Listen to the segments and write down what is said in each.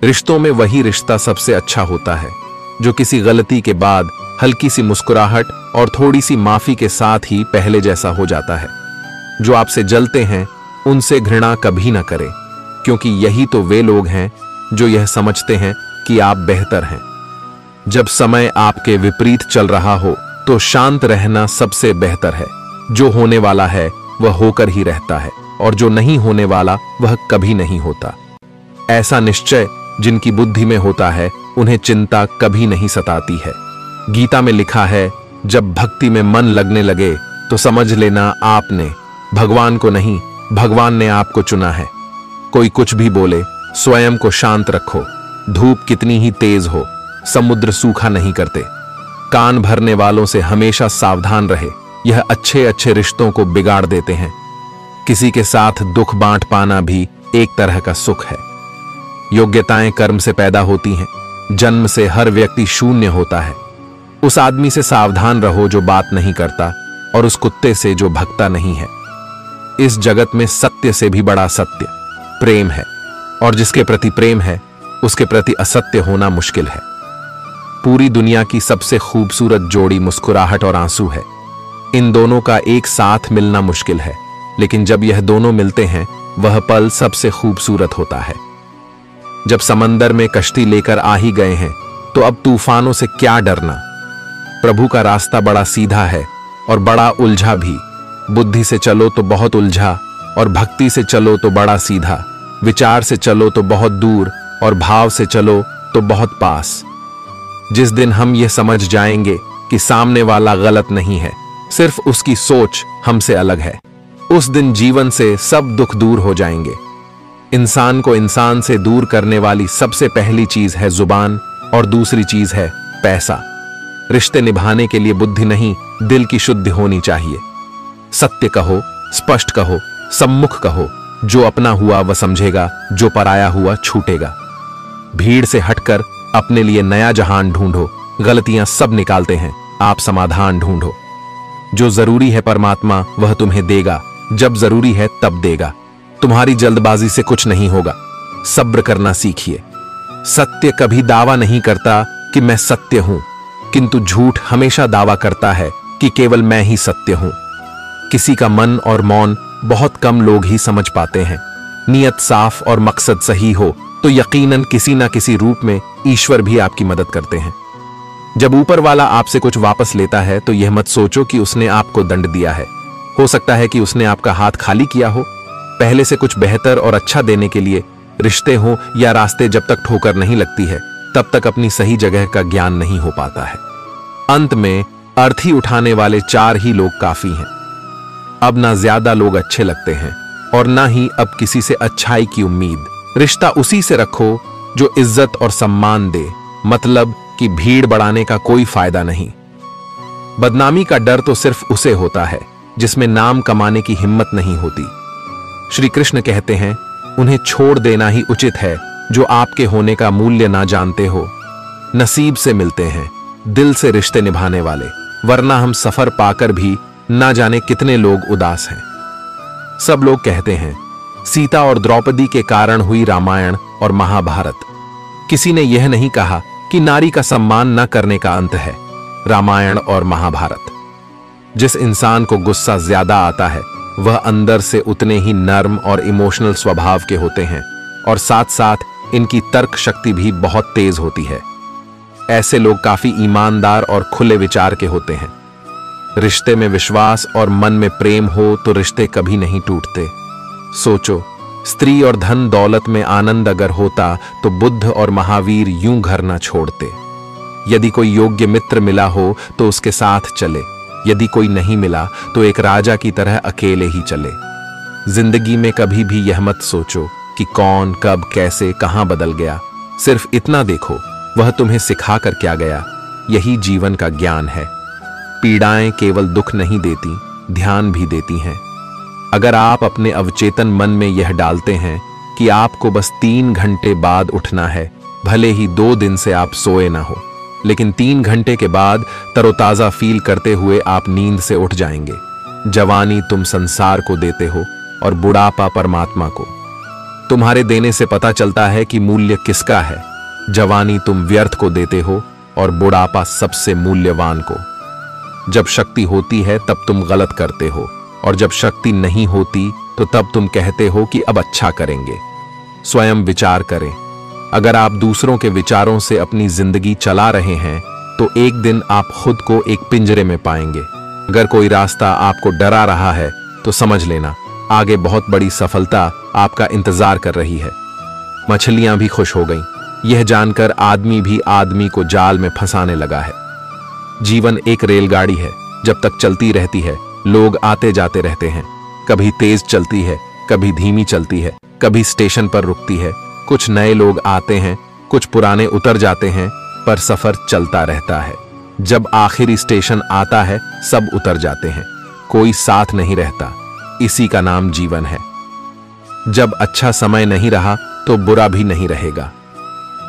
रिश्तों में वही रिश्ता सबसे अच्छा होता है जो किसी गलती के बाद हल्की सी मुस्कुराहट और थोड़ी सी माफी के साथ ही पहले जैसा हो जाता है। जो आपसे जलते हैं उनसे घृणा कभी ना करें, क्योंकि यही तो वे लोग हैं जो यह समझते हैं कि आप बेहतर हैं। जब समय आपके विपरीत चल रहा हो तो शांत रहना सबसे बेहतर है। जो होने वाला है वह होकर ही रहता है और जो नहीं होने वाला वह कभी नहीं होता। ऐसा निश्चय जिनकी बुद्धि में होता है उन्हें चिंता कभी नहीं सताती है। गीता में लिखा है, जब भक्ति में मन लगने लगे तो समझ लेना आपने भगवान को नहीं, भगवान ने आपको चुना है। कोई कुछ भी बोले, स्वयं को शांत रखो। धूप कितनी ही तेज हो, समुद्र सूखा नहीं करते। कान भरने वालों से हमेशा सावधान रहे, यह अच्छे अच्छे रिश्तों को बिगाड़ देते हैं। किसी के साथ दुख बांट पाना भी एक तरह का सुख है। योग्यताएं कर्म से पैदा होती हैं, जन्म से हर व्यक्ति शून्य होता है। उस आदमी से सावधान रहो जो बात नहीं करता और उस कुत्ते से जो भगता नहीं है। इस जगत में सत्य से भी बड़ा सत्य प्रेम है, और जिसके प्रति प्रेम है उसके प्रति असत्य होना मुश्किल है। पूरी दुनिया की सबसे खूबसूरत जोड़ी मुस्कुराहट और आंसू है। इन दोनों का एक साथ मिलना मुश्किल है, लेकिन जब यह दोनों मिलते हैं वह पल सबसे खूबसूरत होता है। जब समंदर में कश्ती लेकर आ ही गए हैं तो अब तूफानों से क्या डरना। प्रभु का रास्ता बड़ा सीधा है और बड़ा उलझा भी। बुद्धि से चलो तो बहुत उलझा और भक्ति से चलो तो बड़ा सीधा। विचार से चलो तो बहुत दूर और भाव से चलो तो बहुत पास। जिस दिन हम यह समझ जाएंगे कि सामने वाला गलत नहीं है, सिर्फ उसकी सोच हमसे अलग है, उस दिन जीवन से सब दुख दूर हो जाएंगे। इंसान को इंसान से दूर करने वाली सबसे पहली चीज है जुबान और दूसरी चीज है पैसा। रिश्ते निभाने के लिए बुद्धि नहीं, दिल की शुद्धि होनी चाहिए। सत्य कहो, स्पष्ट कहो, सम्मुख कहो। जो अपना हुआ वह समझेगा, जो पराया हुआ छूटेगा। भीड़ से हटकर अपने लिए नया जहान ढूंढो। गलतियां सब निकालते हैं, आप समाधान ढूंढो। जो जरूरी है परमात्मा वह तुम्हें देगा, जब जरूरी है तब देगा। तुम्हारी जल्दबाजी से कुछ नहीं होगा, सब्र करना सीखिए। सत्य कभी दावा नहीं करता कि मैं सत्य हूं, किंतु झूठ हमेशा दावा करता है कि केवल मैं ही सत्य हूं। किसी का मन और मौन बहुत कम लोग ही समझ पाते हैं। नियत साफ और मकसद सही हो तो यकीनन किसी ना किसी रूप में ईश्वर भी आपकी मदद करते हैं। जब ऊपर वाला आपसे कुछ वापस लेता है तो यह मत सोचो कि उसने आपको दंड दिया है। हो सकता है कि उसने आपका हाथ खाली किया हो। पहले से कुछ बेहतर और अच्छा देने के लिए रिश्ते हो या रास्ते जब तक ठोकर नहीं लगती है तब तक अपनी सही जगह का ज्ञान नहीं हो पाता है। अंत में अर्थी उठाने वाले 4 ही लोग काफी हैं। अब ना ज्यादा लोग अच्छे लगते हैं और ना ही अब किसी से अच्छाई की उम्मीद। रिश्ता उसी से रखो जो इज्जत और सम्मान दे, मतलब कि भीड़ बढ़ाने का कोई फायदा नहीं। बदनामी का डर तो सिर्फ उसे होता है जिसमें नाम कमाने की हिम्मत नहीं होती। श्री कृष्ण कहते हैं, उन्हें छोड़ देना ही उचित है जो आपके होने का मूल्य ना जानते हो। नसीब से मिलते हैं दिल से रिश्ते निभाने वाले, वरना हम सफर पाकर भी ना जाने कितने लोग उदास हैं। सब लोग कहते हैं सीता और द्रौपदी के कारण हुई रामायण और महाभारत। किसी ने यह नहीं कहा कि नारी का सम्मान न करने का अंत है रामायण और महाभारत। जिस इंसान को गुस्सा ज्यादा आता है वह अंदर से उतने ही नर्म और इमोशनल स्वभाव के होते हैं और साथ साथ इनकी तर्क शक्ति भी बहुत तेज होती है। ऐसे लोग काफी ईमानदार और खुले विचार के होते हैं। रिश्ते में विश्वास और मन में प्रेम हो तो रिश्ते कभी नहीं टूटते। सोचो, स्त्री और धन दौलत में आनंद अगर होता तो बुद्ध और महावीर यूं घर न छोड़ते। यदि कोई योग्य मित्र मिला हो तो उसके साथ चले, यदि कोई नहीं मिला तो एक राजा की तरह अकेले ही चले। जिंदगी में कभी भी यह मत सोचो कि कौन कब कैसे कहां बदल गया। सिर्फ इतना देखो वह तुम्हें सिखा कर क्या गया। यही जीवन का ज्ञान है। पीड़ाएं केवल दुख नहीं देती, ध्यान भी देती हैं। अगर आप अपने अवचेतन मन में यह डालते हैं कि आपको बस 3 घंटे बाद उठना है, भले ही 2 दिन से आप सोए ना हो, लेकिन 3 घंटे के बाद तरोताजा फील करते हुए आप नींद से उठ जाएंगे। जवानी तुम संसार को देते हो और बुढ़ापा परमात्मा को। तुम्हारे देने से पता चलता है कि मूल्य किसका है। जवानी तुम व्यर्थ को देते हो और बुढ़ापा सबसे मूल्यवान को। जब शक्ति होती है तब तुम गलत करते हो, और जब शक्ति नहीं होती तो तब तुम कहते हो कि अब अच्छा करेंगे। स्वयं विचार करें। अगर आप दूसरों के विचारों से अपनी जिंदगी चला रहे हैं तो एक दिन आप खुद को एक पिंजरे में पाएंगे। अगर कोई रास्ता आपको डरा रहा है तो समझ लेना आगे बहुत बड़ी सफलता आपका इंतजार कर रही है। मछलियां भी खुश हो गईं, यह जानकर आदमी भी आदमी को जाल में फंसाने लगा है। जीवन एक रेलगाड़ी है, जब तक चलती रहती है लोग आते जाते रहते हैं। कभी तेज चलती है, कभी धीमी चलती है, कभी स्टेशन पर रुकती है। कुछ नए लोग आते हैं, कुछ पुराने उतर जाते हैं, पर सफर चलता रहता है। जब आखिरी स्टेशन आता है सब उतर जाते हैं, कोई साथ नहीं रहता। इसी का नाम जीवन है। जब अच्छा समय नहीं रहा तो बुरा भी नहीं रहेगा।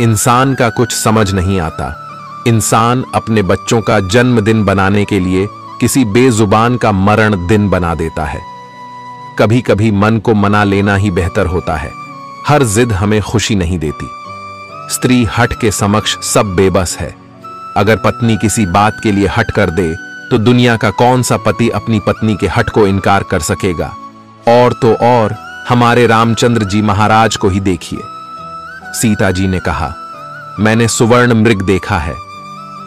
इंसान का कुछ समझ नहीं आता। इंसान अपने बच्चों का जन्मदिन बनाने के लिए किसी बेजुबान का मरण दिन बना देता है। कभी कभी मन को मना लेना ही बेहतर होता है। हर जिद हमें खुशी नहीं देती। स्त्री हठ के समक्ष सब बेबस है। अगर पत्नी किसी बात के लिए हट कर दे तो दुनिया का कौन सा पति अपनी पत्नी के हट को इनकार कर सकेगा। और तो और हमारे रामचंद्र जी महाराज को ही देखिए। सीता जी ने कहा, मैंने सुवर्ण मृग देखा है,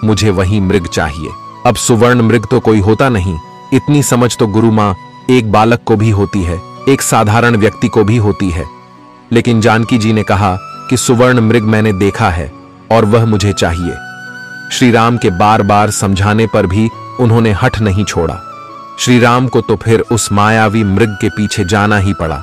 मुझे वही मृग चाहिए। अब सुवर्ण मृग तो कोई होता नहीं। इतनी समझ तो गुरु मां एक बालक को भी होती है, एक साधारण व्यक्ति को भी होती है। लेकिन जानकी जी ने कहा कि सुवर्ण मृग मैंने देखा है और वह मुझे चाहिए। श्री राम के बार बार समझाने पर भी उन्होंने हठ नहीं छोड़ा। श्री राम को तो फिर उस मायावी मृग के पीछे जाना ही पड़ा।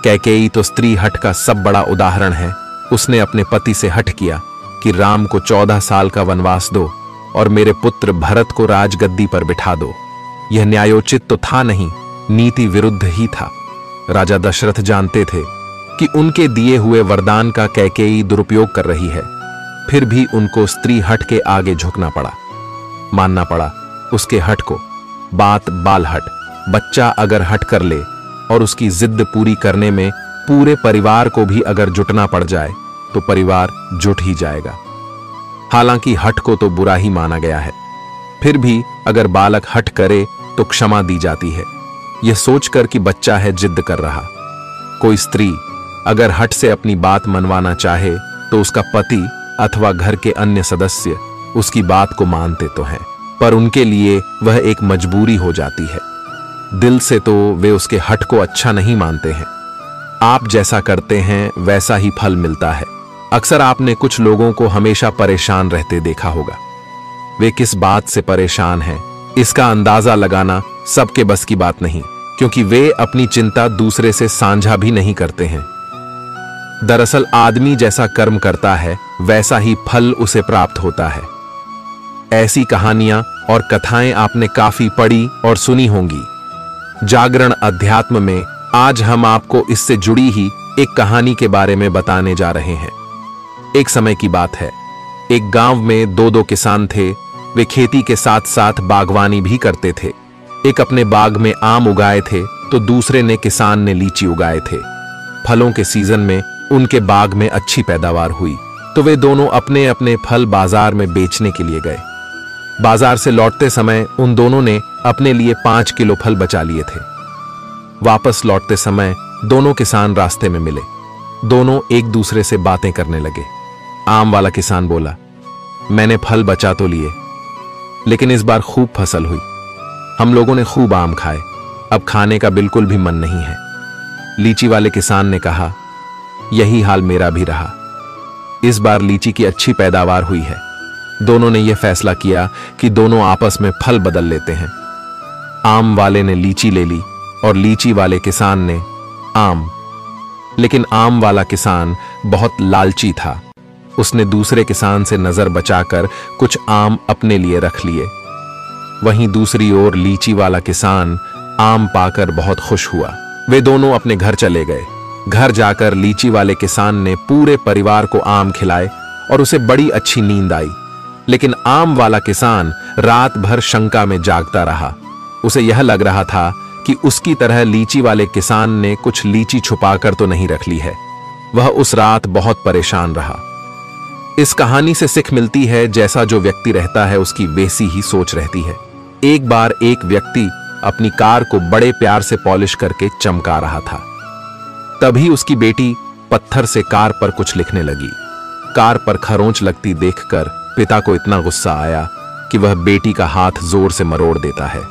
कैकेयी तो स्त्री हठ का सब बड़ा उदाहरण है। उसने अपने पति से हठ किया कि राम को 14 साल का वनवास दो और मेरे पुत्र भरत को राजगद्दी पर बिठा दो। यह न्यायोचित तो था नहीं, नीति विरुद्ध ही था। राजा दशरथ जानते थे कि उनके दिए हुए वरदान का कैकेयी दुरुपयोग कर रही है, फिर भी उनको स्त्री हठ के आगे झुकना पड़ा, मानना पड़ा उसके हठ को। बात बाल हट। बच्चा अगर हट कर ले और उसकी जिद पूरी करने में पूरे परिवार को भी अगर जुटना पड़ जाए तो परिवार जुट ही जाएगा। हालांकि हठ को तो बुरा ही माना गया है, फिर भी अगर बालक हठ करे तो क्षमा दी जाती है, यह सोचकर कि बच्चा है जिद कर रहा। कोई स्त्री अगर हठ से अपनी बात मनवाना चाहे तो उसका पति अथवा घर के अन्य सदस्य उसकी बात को मानते तो हैं, पर उनके लिए वह एक मजबूरी हो जाती है। दिल से तो वे उसके हठ को अच्छा नहीं मानते हैं। आप जैसा करते हैं वैसा ही फल मिलता है। अक्सर आपने कुछ लोगों को हमेशा परेशान रहते देखा होगा। वे किस बात से परेशान हैं, इसका अंदाजा लगाना सबके बस की बात नहीं, क्योंकि वे अपनी चिंता दूसरे से साझा भी नहीं करते हैं। दरअसल आदमी जैसा कर्म करता है वैसा ही फल उसे प्राप्त होता है। ऐसी कहानियां और कथाएं आपने काफी पढ़ी और सुनी होंगी। जागरण अध्यात्म में आज हम आपको इससे जुड़ी ही एक कहानी के बारे में बताने जा रहे हैं। एक समय की बात है, एक गांव में दो किसान थे। वे खेती के साथ साथ बागवानी भी करते थे। एक अपने बाग में आम उगाए थे तो दूसरे ने किसान ने लीची उगाए थे। फलों के सीजन में उनके बाग में अच्छी पैदावार हुई तो वे दोनों अपने अपने फल बाजार में बेचने के लिए गए। बाजार से लौटते समय उन दोनों ने अपने लिए 5 किलो फल बचा लिए थे। वापस लौटते समय दोनों किसान रास्ते में मिले। दोनों एक दूसरे से बातें करने लगे। आम वाला किसान बोला, मैंने फल बचा तो लिए, लेकिन इस बार खूब फसल हुई। हम लोगों ने खूब आम खाए, अब खाने का बिल्कुल भी मन नहीं है। लीची वाले किसान ने कहा, यही हाल मेरा भी रहा। इस बार लीची की अच्छी पैदावार हुई है। दोनों ने यह फैसला किया कि दोनों आपस में फल बदल लेते हैं। आम वाले ने लीची ले ली और लीची वाले किसान ने आम। लेकिन आम वाला किसान बहुत लालची था। उसने दूसरे किसान से नजर बचाकर कुछ आम अपने लिए रख लिए। वहीं दूसरी ओर लीची वाला किसान आम पाकर बहुत खुश हुआ। वे दोनों अपने घर चले गए। घर जाकर लीची वाले किसान ने पूरे परिवार को आम खिलाए और उसे बड़ी अच्छी नींद आई। लेकिन आम वाला किसान रात भर शंका में जागता रहा। उसे यह लग रहा था कि उसकी तरह लीची वाले किसान ने कुछ लीची छुपाकर तो नहीं रख ली है। वह उस रात बहुत परेशान रहा। इस कहानी से सीख मिलती है, जैसा जो व्यक्ति रहता है उसकी वैसी ही सोच रहती है। एक बार एक व्यक्ति अपनी कार को बड़े प्यार से पॉलिश करके चमका रहा था। तभी उसकी बेटी पत्थर से कार पर कुछ लिखने लगी। कार पर खरोंच लगती देखकर पिता को इतना गुस्सा आया कि वह बेटी का हाथ जोर से मरोड़ देता है,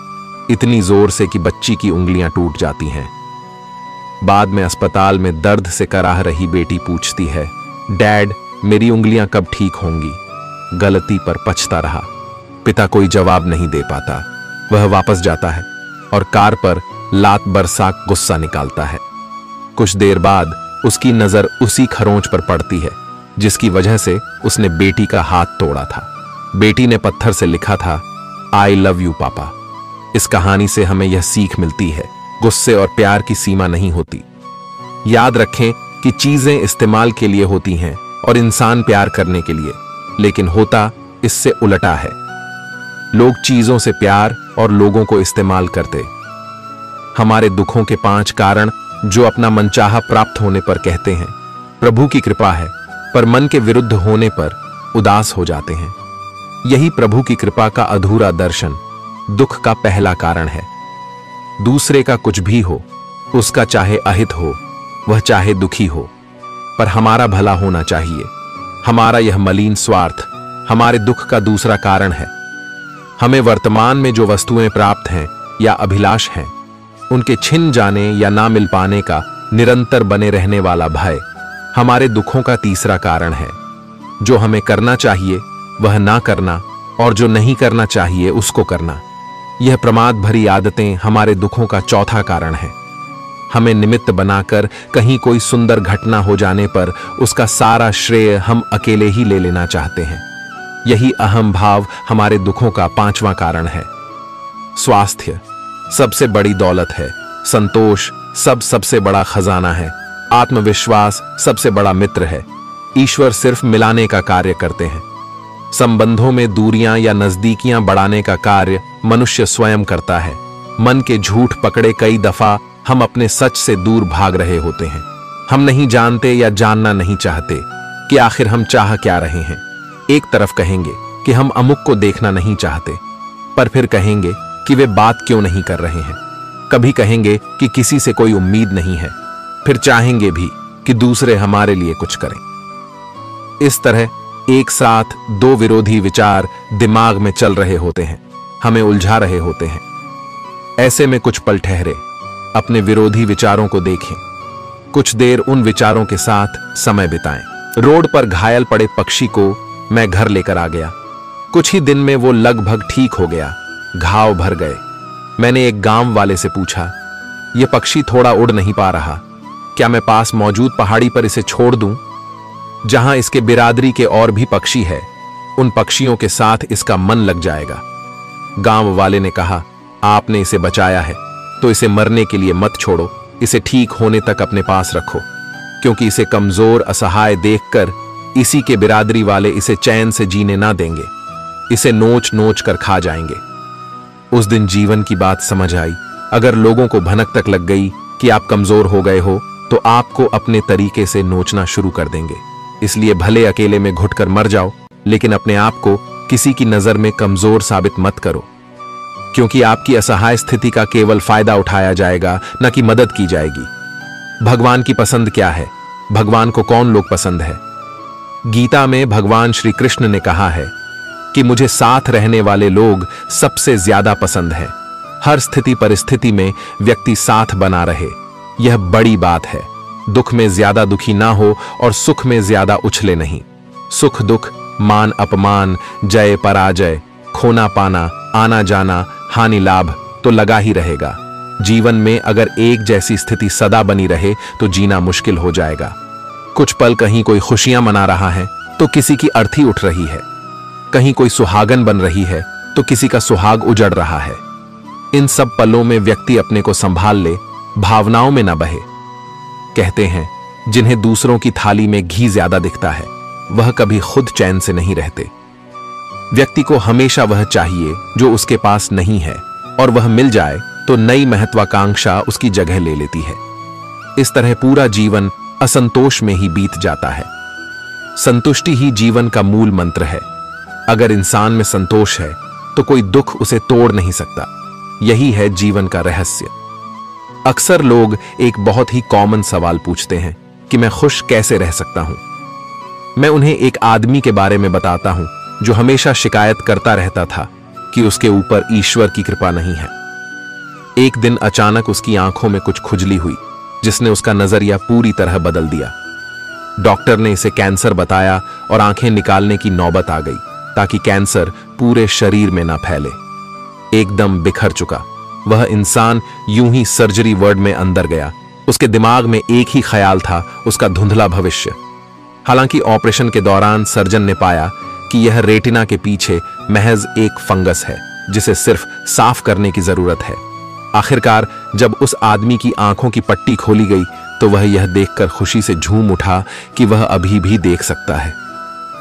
इतनी जोर से कि बच्ची की उंगलियां टूट जाती हैं। बाद में अस्पताल में दर्द से कराह रही बेटी पूछती है, डैड, मेरी उंगलियां कब ठीक होंगी? गलती पर पछता रहा। पिता कोई जवाब नहीं दे पाता। वह वापस जाता है और कार पर लात बरसा गुस्सा निकालता है। कुछ देर बाद उसकी नजर उसी खरोंच पर पड़ती है जिसकी वजह से उसने बेटी का हाथ तोड़ा था। बेटी ने पत्थर से लिखा था, आई लव यू पापा। इस कहानी से हमें यह सीख मिलती है, गुस्से और प्यार की सीमा नहीं होती। याद रखें कि चीजें इस्तेमाल के लिए होती हैं और इंसान प्यार करने के लिए, लेकिन होता इससे उल्टा है। लोग चीजों से प्यार और लोगों को इस्तेमाल करते। हमारे दुखों के 5 कारण जो अपना मनचाहा प्राप्त होने पर कहते हैं प्रभु की कृपा है, पर मन के विरुद्ध होने पर उदास हो जाते हैं। यही प्रभु की कृपा का अधूरा दर्शन दुख का पहला कारण है। दूसरे का कुछ भी हो, उसका चाहे अहित हो, वह चाहे दुखी हो, पर हमारा भला होना चाहिए। हमारा यह मलिन स्वार्थ हमारे दुख का दूसरा कारण है। हमें वर्तमान में जो वस्तुएं प्राप्त हैं या अभिलाष हैं, उनके छिन जाने या ना मिल पाने का निरंतर बने रहने वाला भय हमारे दुखों का तीसरा कारण है। जो हमें करना चाहिए वह ना करना और जो नहीं करना चाहिए उसको करना, यह प्रमाद भरी आदतें हमारे दुखों का चौथा कारण है। हमें निमित्त बनाकर कहीं कोई सुंदर घटना हो जाने पर उसका सारा श्रेय हम अकेले ही ले लेना चाहते हैं। यही अहम भाव हमारे दुखों का 5वां कारण है। स्वास्थ्य सबसे बड़ी दौलत है। संतोष सबसे बड़ा खजाना है। आत्मविश्वास सबसे बड़ा मित्र है। ईश्वर सिर्फ मिलाने का कार्य करते हैं। संबंधों में दूरियां या नजदीकियां बढ़ाने का कार्य मनुष्य स्वयं करता है। मन के झूठ पकड़े कई दफा हम अपने सच से दूर भाग रहे होते हैं। हम नहीं जानते या जानना नहीं चाहते कि आखिर हम चाह क्या रहे हैं। एक तरफ कहेंगे कि हम अमुक को देखना नहीं चाहते, पर फिर कहेंगे कि वे बात क्यों नहीं कर रहे हैं। कभी कहेंगे कि किसी से कोई उम्मीद नहीं है, फिर चाहेंगे भी कि दूसरे हमारे लिए कुछ करें। इस तरह एक साथ 2 विरोधी विचार दिमाग में चल रहे होते हैं, हमें उलझा रहे होते हैं। ऐसे में कुछ पल ठहरे, अपने विरोधी विचारों को देखें, कुछ देर उन विचारों के साथ समय बिताएं। रोड पर घायल पड़े पक्षी को मैं घर लेकर आ गया। कुछ ही दिन में वो लगभग ठीक हो गया, घाव भर गए। मैंने एक गांव वाले से पूछा, यह पक्षी थोड़ा उड़ नहीं पा रहा, क्या मैं पास मौजूद पहाड़ी पर इसे छोड़ दूं, जहां इसके बिरादरी के और भी पक्षी है? उन पक्षियों के साथ इसका मन लग जाएगा। गांव वाले ने कहा, आपने इसे बचाया है तो इसे मरने के लिए मत छोड़ो, इसे ठीक होने तक अपने पास रखो, क्योंकि इसे कमजोर असहाय देखकर इसी के बिरादरी वाले इसे चैन से जीने ना देंगे, इसे नोच नोच कर खा जाएंगे। उस दिन जीवन की बात समझ आई। अगर लोगों को भनक तक लग गई कि आप कमजोर हो गए हो, तो आपको अपने तरीके से नोचना शुरू कर देंगे। इसलिए भले अकेले में घुटकर मर जाओ, लेकिन अपने आप को किसी की नजर में कमजोर साबित मत करो, क्योंकि आपकी असहाय स्थिति का केवल फायदा उठाया जाएगा, न कि मदद की जाएगी। भगवान की पसंद क्या है? भगवान को कौन लोग पसंद है? गीता में भगवान श्री कृष्ण ने कहा है कि मुझे साथ रहने वाले लोग सबसे ज्यादा पसंद हैं। हर स्थिति परिस्थिति में व्यक्ति साथ बना रहे, यह बड़ी बात है। दुख में ज्यादा दुखी ना हो और सुख में ज्यादा उछले नहीं। सुख दुख, मान अपमान, जय पराजय, खोना पाना, आना जाना, हानि लाभ तो लगा ही रहेगा। जीवन में अगर एक जैसी स्थिति सदा बनी रहे तो जीना मुश्किल हो जाएगा। कुछ पल कहीं कोई खुशियां मना रहा है तो किसी की अर्थी उठ रही है, कहीं कोई सुहागन बन रही है तो किसी का सुहाग उजड़ रहा है। इन सब पलों में व्यक्ति अपने को संभाल ले, भावनाओं में न बहे। कहते हैं जिन्हें दूसरों की थाली में घी ज्यादा दिखता है, वह कभी खुद चैन से नहीं रहते। व्यक्ति को हमेशा वह चाहिए जो उसके पास नहीं है, और वह मिल जाए तो नई महत्वाकांक्षा उसकी जगह ले लेती है। इस तरह पूरा जीवन असंतोष में ही बीत जाता है। संतुष्टि ही जीवन का मूल मंत्र है। अगर इंसान में संतोष है तो कोई दुख उसे तोड़ नहीं सकता। यही है जीवन का रहस्य। अक्सर लोग एक बहुत ही कॉमन सवाल पूछते हैं कि मैं खुश कैसे रह सकता हूं। मैं उन्हें एक आदमी के बारे में बताता हूं जो हमेशा शिकायत करता रहता था कि उसके ऊपर ईश्वर की कृपा नहीं है। एक दिन अचानक उसकी आंखों में कुछ खुजली हुई जिसने उसका नजरिया पूरी तरह बदल दिया। डॉक्टर ने इसे कैंसर बताया और आंखें निकालने की नौबत आ गई ताकि कैंसर पूरे शरीर में ना फैले। एकदम बिखर चुका वह इंसान यूं ही सर्जरी वार्ड में अंदर गया। उसके दिमाग में एक ही ख्याल था, उसका धुंधला भविष्य। हालांकि ऑपरेशन के दौरान सर्जन ने पाया कि यह रेटिना के पीछे महज एक फंगस है जिसे सिर्फ साफ करने की जरूरत है। आखिरकार जब उस आदमी की आंखों की पट्टी खोली गई तो वह यह देखकर खुशी से झूम उठा कि वह अभी भी देख सकता है।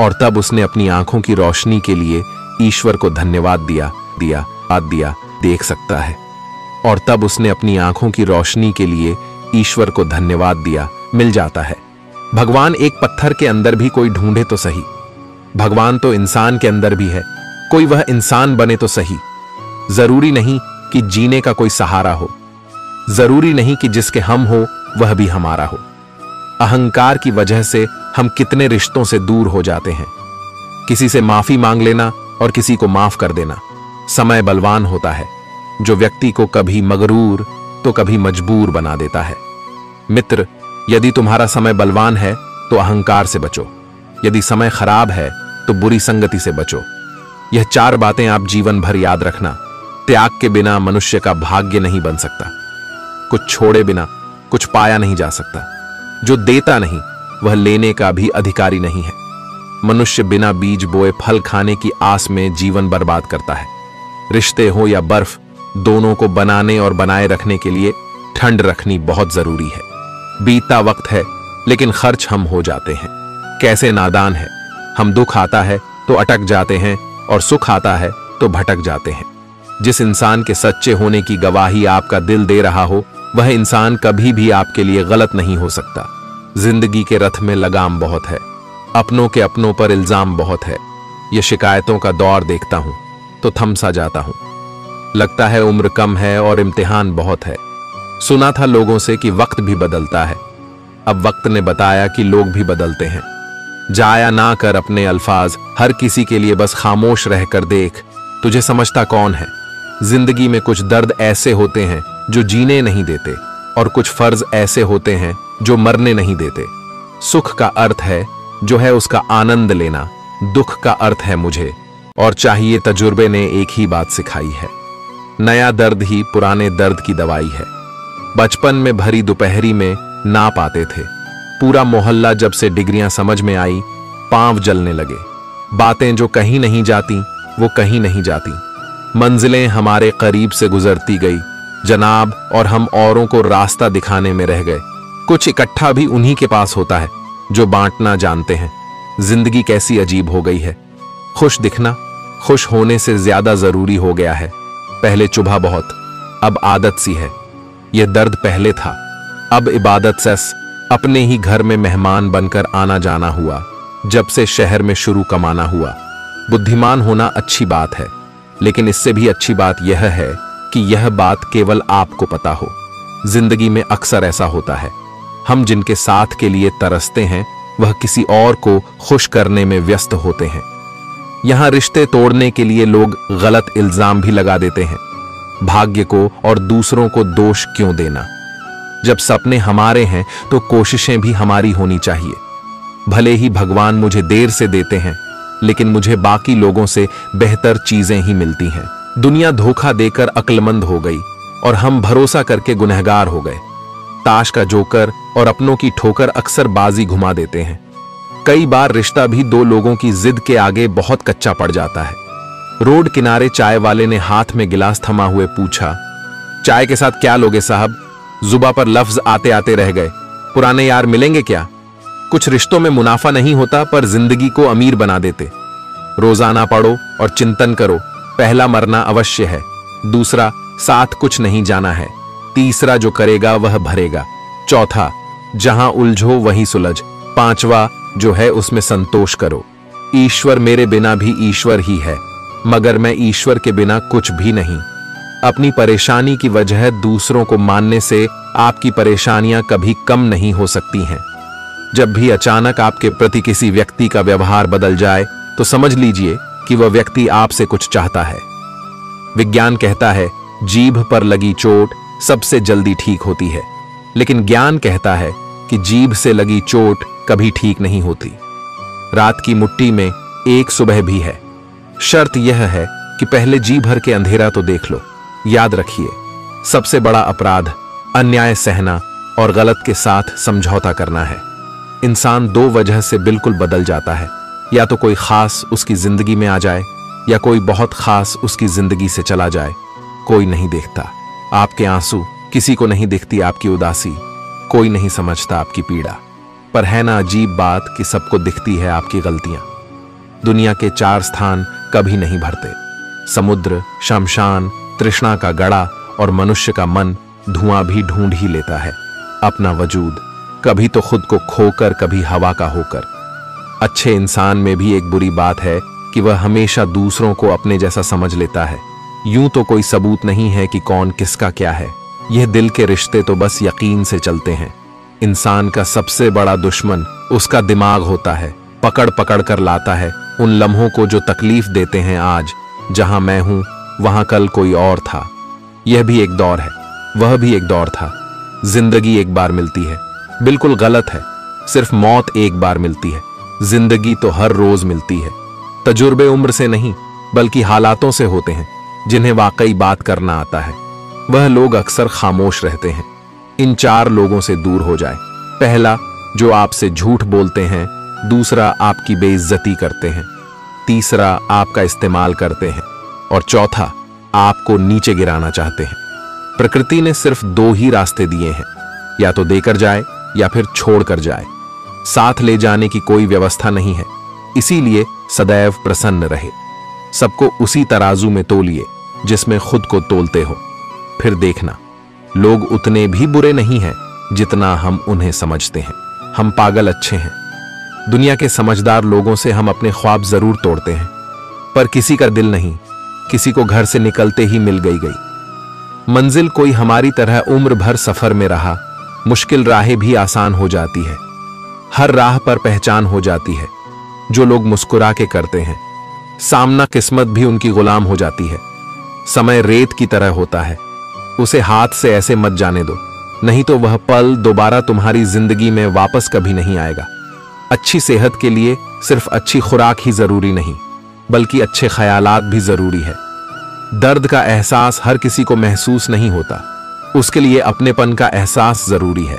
और तब उसने अपनी आंखों की रोशनी के लिए ईश्वर को धन्यवाद दिया। देख सकता है। और तब उसने अपनी आंखों की रोशनी के लिए ईश्वर को धन्यवाद दिया। मिल जाता है। भगवान एक पत्थर के अंदर भी कोई ढूंढे तो सही। भगवान तो इंसान के अंदर भी है, कोई वह इंसान बने तो सही। जरूरी नहीं कि जीने का कोई सहारा हो, जरूरी नहीं कि जिसके हम हो वह भी हमारा हो। अहंकार की वजह से हम कितने रिश्तों से दूर हो जाते हैं। किसी से माफी मांग लेना और किसी को माफ कर देना। समय बलवान होता है जो व्यक्ति को कभी मगरूर तो कभी मजबूर बना देता है। मित्र, यदि तुम्हारा समय बलवान है तो अहंकार से बचो, यदि समय खराब है तो बुरी संगति से बचो। यह 4 बातें आप जीवन भर याद रखना। त्याग के बिना मनुष्य का भाग्य नहीं बन सकता। कुछ छोड़े बिना कुछ पाया नहीं जा सकता। जो देता नहीं वह लेने का भी अधिकारी नहीं है। मनुष्य बिना बीज बोए फल खाने की आस में जीवन बर्बाद करता है। रिश्ते हो या बर्फ, दोनों को बनाने और बनाए रखने के लिए ठंड रखनी बहुत जरूरी है। बीतता वक्त है लेकिन खर्च हम हो जाते हैं। कैसे नादान है। हम दुख आता है तो अटक जाते हैं और सुख आता है तो भटक जाते हैं। जिस इंसान के सच्चे होने की गवाही आपका दिल दे रहा हो वह इंसान कभी भी आपके लिए गलत नहीं हो सकता। जिंदगी के रथ में लगाम बहुत है, अपनों के अपनों पर इल्जाम बहुत है। यह शिकायतों का दौर देखता हूं तो थम सा जाता हूं। लगता है उम्र कम है और इम्तिहान बहुत है। सुना था लोगों से कि वक्त भी बदलता है। अब वक्त ने बताया कि लोग भी बदलते हैं। जाया ना कर अपने अल्फाज, हर किसी के लिए बस खामोश रहकर देख, तुझे समझता कौन है। जिंदगी में कुछ दर्द ऐसे होते हैं जो जीने नहीं देते और कुछ फर्ज ऐसे होते हैं जो मरने नहीं देते। सुख का अर्थ है जो है उसका आनंद लेना, दुख का अर्थ है मुझे और चाहिए तजुर्बे ने एक ही बात सिखाई है। नया दर्द ही पुराने दर्द की दवाई है। बचपन में भरी दोपहरी में ना पाते थे। पूरा मोहल्ला जब से डिग्रियां समझ में आई, पांव जलने लगे। बातें जो कहीं नहीं जाती वो कहीं नहीं जाती। मंजिलें हमारे करीब से गुजरती गई जनाब, और हम औरों को रास्ता दिखाने में रह गए। कुछ इकट्ठा भी उन्हीं के पास होता है जो बांटना जानते हैं। जिंदगी कैसी अजीब हो गई है। खुश दिखना खुश होने से ज्यादा जरूरी हो गया है। पहले चुभा बहुत, अब आदत सी है। यह दर्द पहले था, अब इबादत से अपने ही घर में मेहमान बनकर आना जाना हुआ। जब से शहर में शुरू कमाना हुआ। बुद्धिमान होना अच्छी बात है, लेकिन इससे भी अच्छी बात यह है कि यह बात केवल आपको पता हो। जिंदगी में अक्सर ऐसा होता है, हम जिनके साथ के लिए तरसते हैं वह किसी और को खुश करने में व्यस्त होते हैं। यहां रिश्ते तोड़ने के लिए लोग गलत इल्जाम भी लगा देते हैं। भाग्य को और दूसरों को दोष क्यों देना। जब सपने हमारे हैं तो कोशिशें भी हमारी होनी चाहिए। भले ही भगवान मुझे देर से देते हैं, लेकिन मुझे बाकी लोगों से बेहतर चीजें ही मिलती हैं। दुनिया धोखा देकर अक्लमंद हो गई और हम भरोसा करके गुनहगार हो गए। ताश का जोकर और अपनों की ठोकर अक्सर बाजी घुमा देते हैं। कई बार रिश्ता भी 2 लोगों की जिद के आगे बहुत कच्चा पड़ जाता है। रोड किनारे चाय वाले ने हाथ में गिलास थमा हुए पूछा, चाय के साथ क्या लोगे साहब? जुबा पर लफ्ज आते आते रह गए। पुराने यार मिलेंगे क्या? कुछ रिश्तों में मुनाफा नहीं होता पर जिंदगी को अमीर बना देते। रोजाना पढ़ो और चिंतन करो। पहला मरना अवश्य है, दूसरा साथ कुछ नहीं जाना है, तीसरा जो करेगा वह भरेगा, चौथा जहां उलझो वहीं सुलझ। पांचवा जो है उसमें संतोष करो। ईश्वर मेरे बिना भी ईश्वर ही है, मगर मैं ईश्वर के बिना कुछ भी नहीं। अपनी परेशानी की वजह दूसरों को मानने से आपकी परेशानियां कभी कम नहीं हो सकती हैं। जब भी अचानक आपके प्रति किसी व्यक्ति का व्यवहार बदल जाए तो समझ लीजिए कि वह व्यक्ति आपसे कुछ चाहता है। विज्ञान कहता है जीभ पर लगी चोट सबसे जल्दी ठीक होती है, लेकिन ज्ञान कहता है कि जीभ से लगी चोट कभी ठीक नहीं होती। रात की मुट्ठी में एक सुबह भी है। शर्त यह है कि पहले जी भर के अंधेरा तो देख लो। याद रखिए, सबसे बड़ा अपराध अन्याय सहना और गलत के साथ समझौता करना है। इंसान दो वजह से बिल्कुल बदल जाता है, या तो कोई खास उसकी जिंदगी में आ जाए या कोई बहुत खास उसकी जिंदगी से चला जाए। कोई नहीं देखता आपके आंसू, किसी को नहीं दिखती आपकी उदासी, कोई नहीं समझता आपकी पीड़ा। पर है ना अजीब बात कि सबको दिखती है आपकी गलतियां। दुनिया के चार स्थान कभी नहीं भरते, समुद्र, शमशान, तृष्णा का गड़ा और मनुष्य का मन धुआं भी ढूंढ ही लेता है अपना वजूद, कभी तो खुद को खोकर, कभी हवा का होकर। अच्छे इंसान में भी एक बुरी बात है कि वह हमेशा दूसरों को अपने जैसा समझ लेता है। यूं तो कोई सबूत नहीं है कि कौन किसका क्या है, यह दिल के रिश्ते तो बस यकीन से चलते हैं। इंसान का सबसे बड़ा दुश्मन उसका दिमाग होता है, पकड़ पकड़ कर लाता है उन लम्हों को जो तकलीफ देते हैं। आज जहां मैं हूं वहां कल कोई और था। यह भी एक दौर है, वह भी एक दौर था। जिंदगी एक बार मिलती है, बिल्कुल गलत है। सिर्फ मौत एक बार मिलती है, जिंदगी तो हर रोज मिलती है। तजुर्बे उम्र से नहीं बल्कि हालातों से होते हैं। जिन्हें वाकई बात करना आता है वह लोग अक्सर खामोश रहते हैं। इन चार लोगों से दूर हो जाए। पहला, जो आपसे झूठ बोलते हैं। दूसरा, आपकी बेइज्जती करते हैं। तीसरा, आपका इस्तेमाल करते हैं। और चौथा, आपको नीचे गिराना चाहते हैं। प्रकृति ने सिर्फ दो ही रास्ते दिए हैं, या तो देकर जाए या फिर छोड़कर जाए। साथ ले जाने की कोई व्यवस्था नहीं है। इसीलिए सदैव प्रसन्न रहे। सबको उसी तराजू में तोलिए जिसमें खुद को तोलते हो। फिर देखना, लोग उतने भी बुरे नहीं हैं जितना हम उन्हें समझते हैं। हम पागल अच्छे हैं। दुनिया के समझदार लोगों से हम अपने ख्वाब जरूर तोड़ते हैं, पर किसी का दिल नहीं। किसी को घर से निकलते ही मिल गई मंजिल। कोई हमारी तरह उम्र भर सफर में रहा। मुश्किल राहें भी आसान हो जाती है। हर राह पर पहचान हो जाती है। जो लोग मुस्कुरा के करते हैं सामना, किस्मत भी उनकी गुलाम हो जाती है। समय रेत की तरह होता है, उसे हाथ से ऐसे मत जाने दो, नहीं तो वह पल दोबारा तुम्हारी जिंदगी में वापस कभी नहीं आएगा। अच्छी सेहत के लिए सिर्फ अच्छी खुराक ही जरूरी नहीं, बल्कि अच्छे ख्यालात भी जरूरी है। दर्द का एहसास हर किसी को महसूस नहीं होता, उसके लिए अपनेपन का एहसास जरूरी है।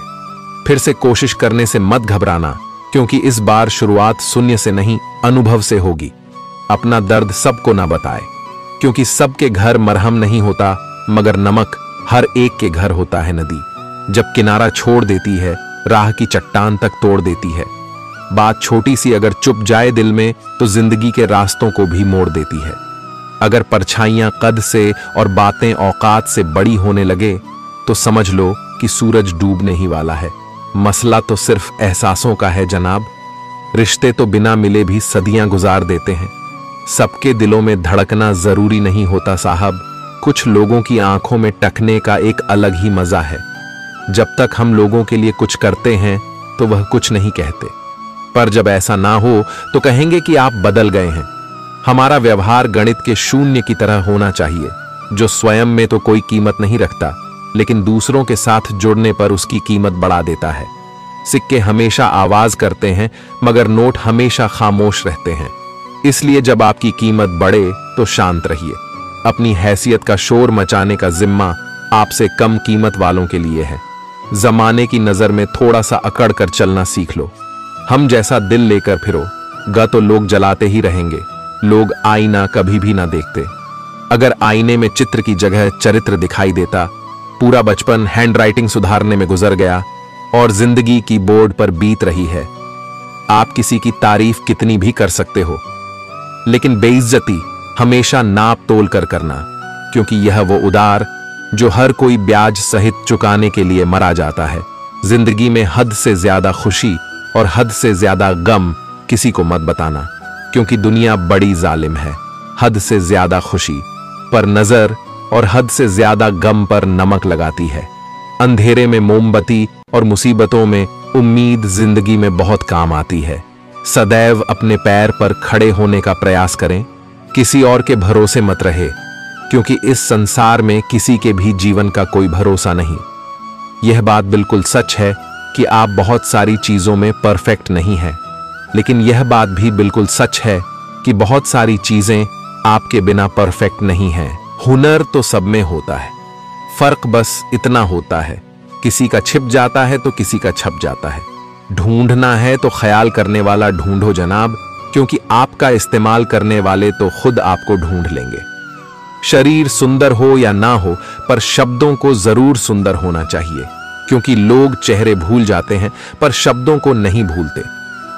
फिर से कोशिश करने से मत घबराना, क्योंकि इस बार शुरुआत शून्य से नहीं, अनुभव से होगी। अपना दर्द सबको ना बताए, क्योंकि सबके घर मरहम नहीं होता, मगर नमक हर एक के घर होता है। नदी जब किनारा छोड़ देती है, राह की चट्टान तक तोड़ देती है। बात छोटी सी अगर चुप जाए दिल में, तो जिंदगी के रास्तों को भी मोड़ देती है। अगर परछाइयां कद से और बातें औकात से बड़ी होने लगे, तो समझ लो कि सूरज डूबने ही वाला है। मसला तो सिर्फ एहसासों का है जनाब। रिश्ते तो बिना मिले भी सदियां गुजार देते हैं। सबके दिलों में धड़कना जरूरी नहीं होता साहब। कुछ लोगों की आंखों में टकने का एक अलग ही मजा है। जब तक हम लोगों के लिए कुछ करते हैं तो वह कुछ नहीं कहते, पर जब ऐसा ना हो तो कहेंगे कि आप बदल गए हैं। हमारा व्यवहार गणित के शून्य की तरह होना चाहिए, जो स्वयं में तो कोई कीमत नहीं रखता, लेकिन दूसरों के साथ जुड़ने पर उसकी कीमत बढ़ा देता है। सिक्के हमेशा आवाज करते हैं, मगर नोट हमेशा खामोश रहते हैं। इसलिए जब आपकी कीमत बढ़े तो शांत रहिए। अपनी हैसियत का शोर मचाने का जिम्मा आपसे कम कीमत वालों के लिए है। जमाने की नजर में थोड़ा सा अकड़ कर चलना सीख लो। हम जैसा दिल लेकर फिरो, ग तो लोग जलाते ही रहेंगे। लोग आईना कभी भी ना देखते। अगर आईने में चित्र की जगह चरित्र दिखाई देता, पूरा बचपन हैंडराइटिंग सुधारने में गुजर गया और जिंदगी की बोर्ड पर बीत रही है। आप किसी की तारीफ कितनी भी कर सकते हो, लेकिन बेइज्जती हमेशा नाप तोल कर करना, क्योंकि यह वो उधार जो हर कोई ब्याज सहित चुकाने के लिए मरा जाता है। जिंदगी में हद से ज्यादा खुशी और हद से ज्यादा गम किसी को मत बताना, क्योंकि दुनिया बड़ी जालिम है। हद से ज्यादा खुशी पर नजर और हद से ज्यादा गम पर नमक लगाती है। अंधेरे में मोमबत्ती और मुसीबतों में उम्मीद जिंदगी में बहुत काम आती है। सदैव अपने पैर पर खड़े होने का प्रयास करें, किसी और के भरोसे मत रहे, क्योंकि इस संसार में किसी के भी जीवन का कोई भरोसा नहीं। यह बात बिल्कुल सच है कि आप बहुत सारी चीजों में परफेक्ट नहीं हैं, लेकिन यह बात भी बिल्कुल सच है कि बहुत सारी चीजें आपके बिना परफेक्ट नहीं हैं। हुनर तो सब में होता है, फर्क बस इतना होता है, किसी का छिप जाता है तो किसी का छप जाता है। ढूंढना है तो ख्याल करने वाला ढूंढो जनाब, क्योंकि आपका इस्तेमाल करने वाले तो खुद आपको ढूंढ लेंगे। शरीर सुंदर हो या ना हो, पर शब्दों को जरूर सुंदर होना चाहिए, क्योंकि लोग चेहरे भूल जाते हैं पर शब्दों को नहीं भूलते।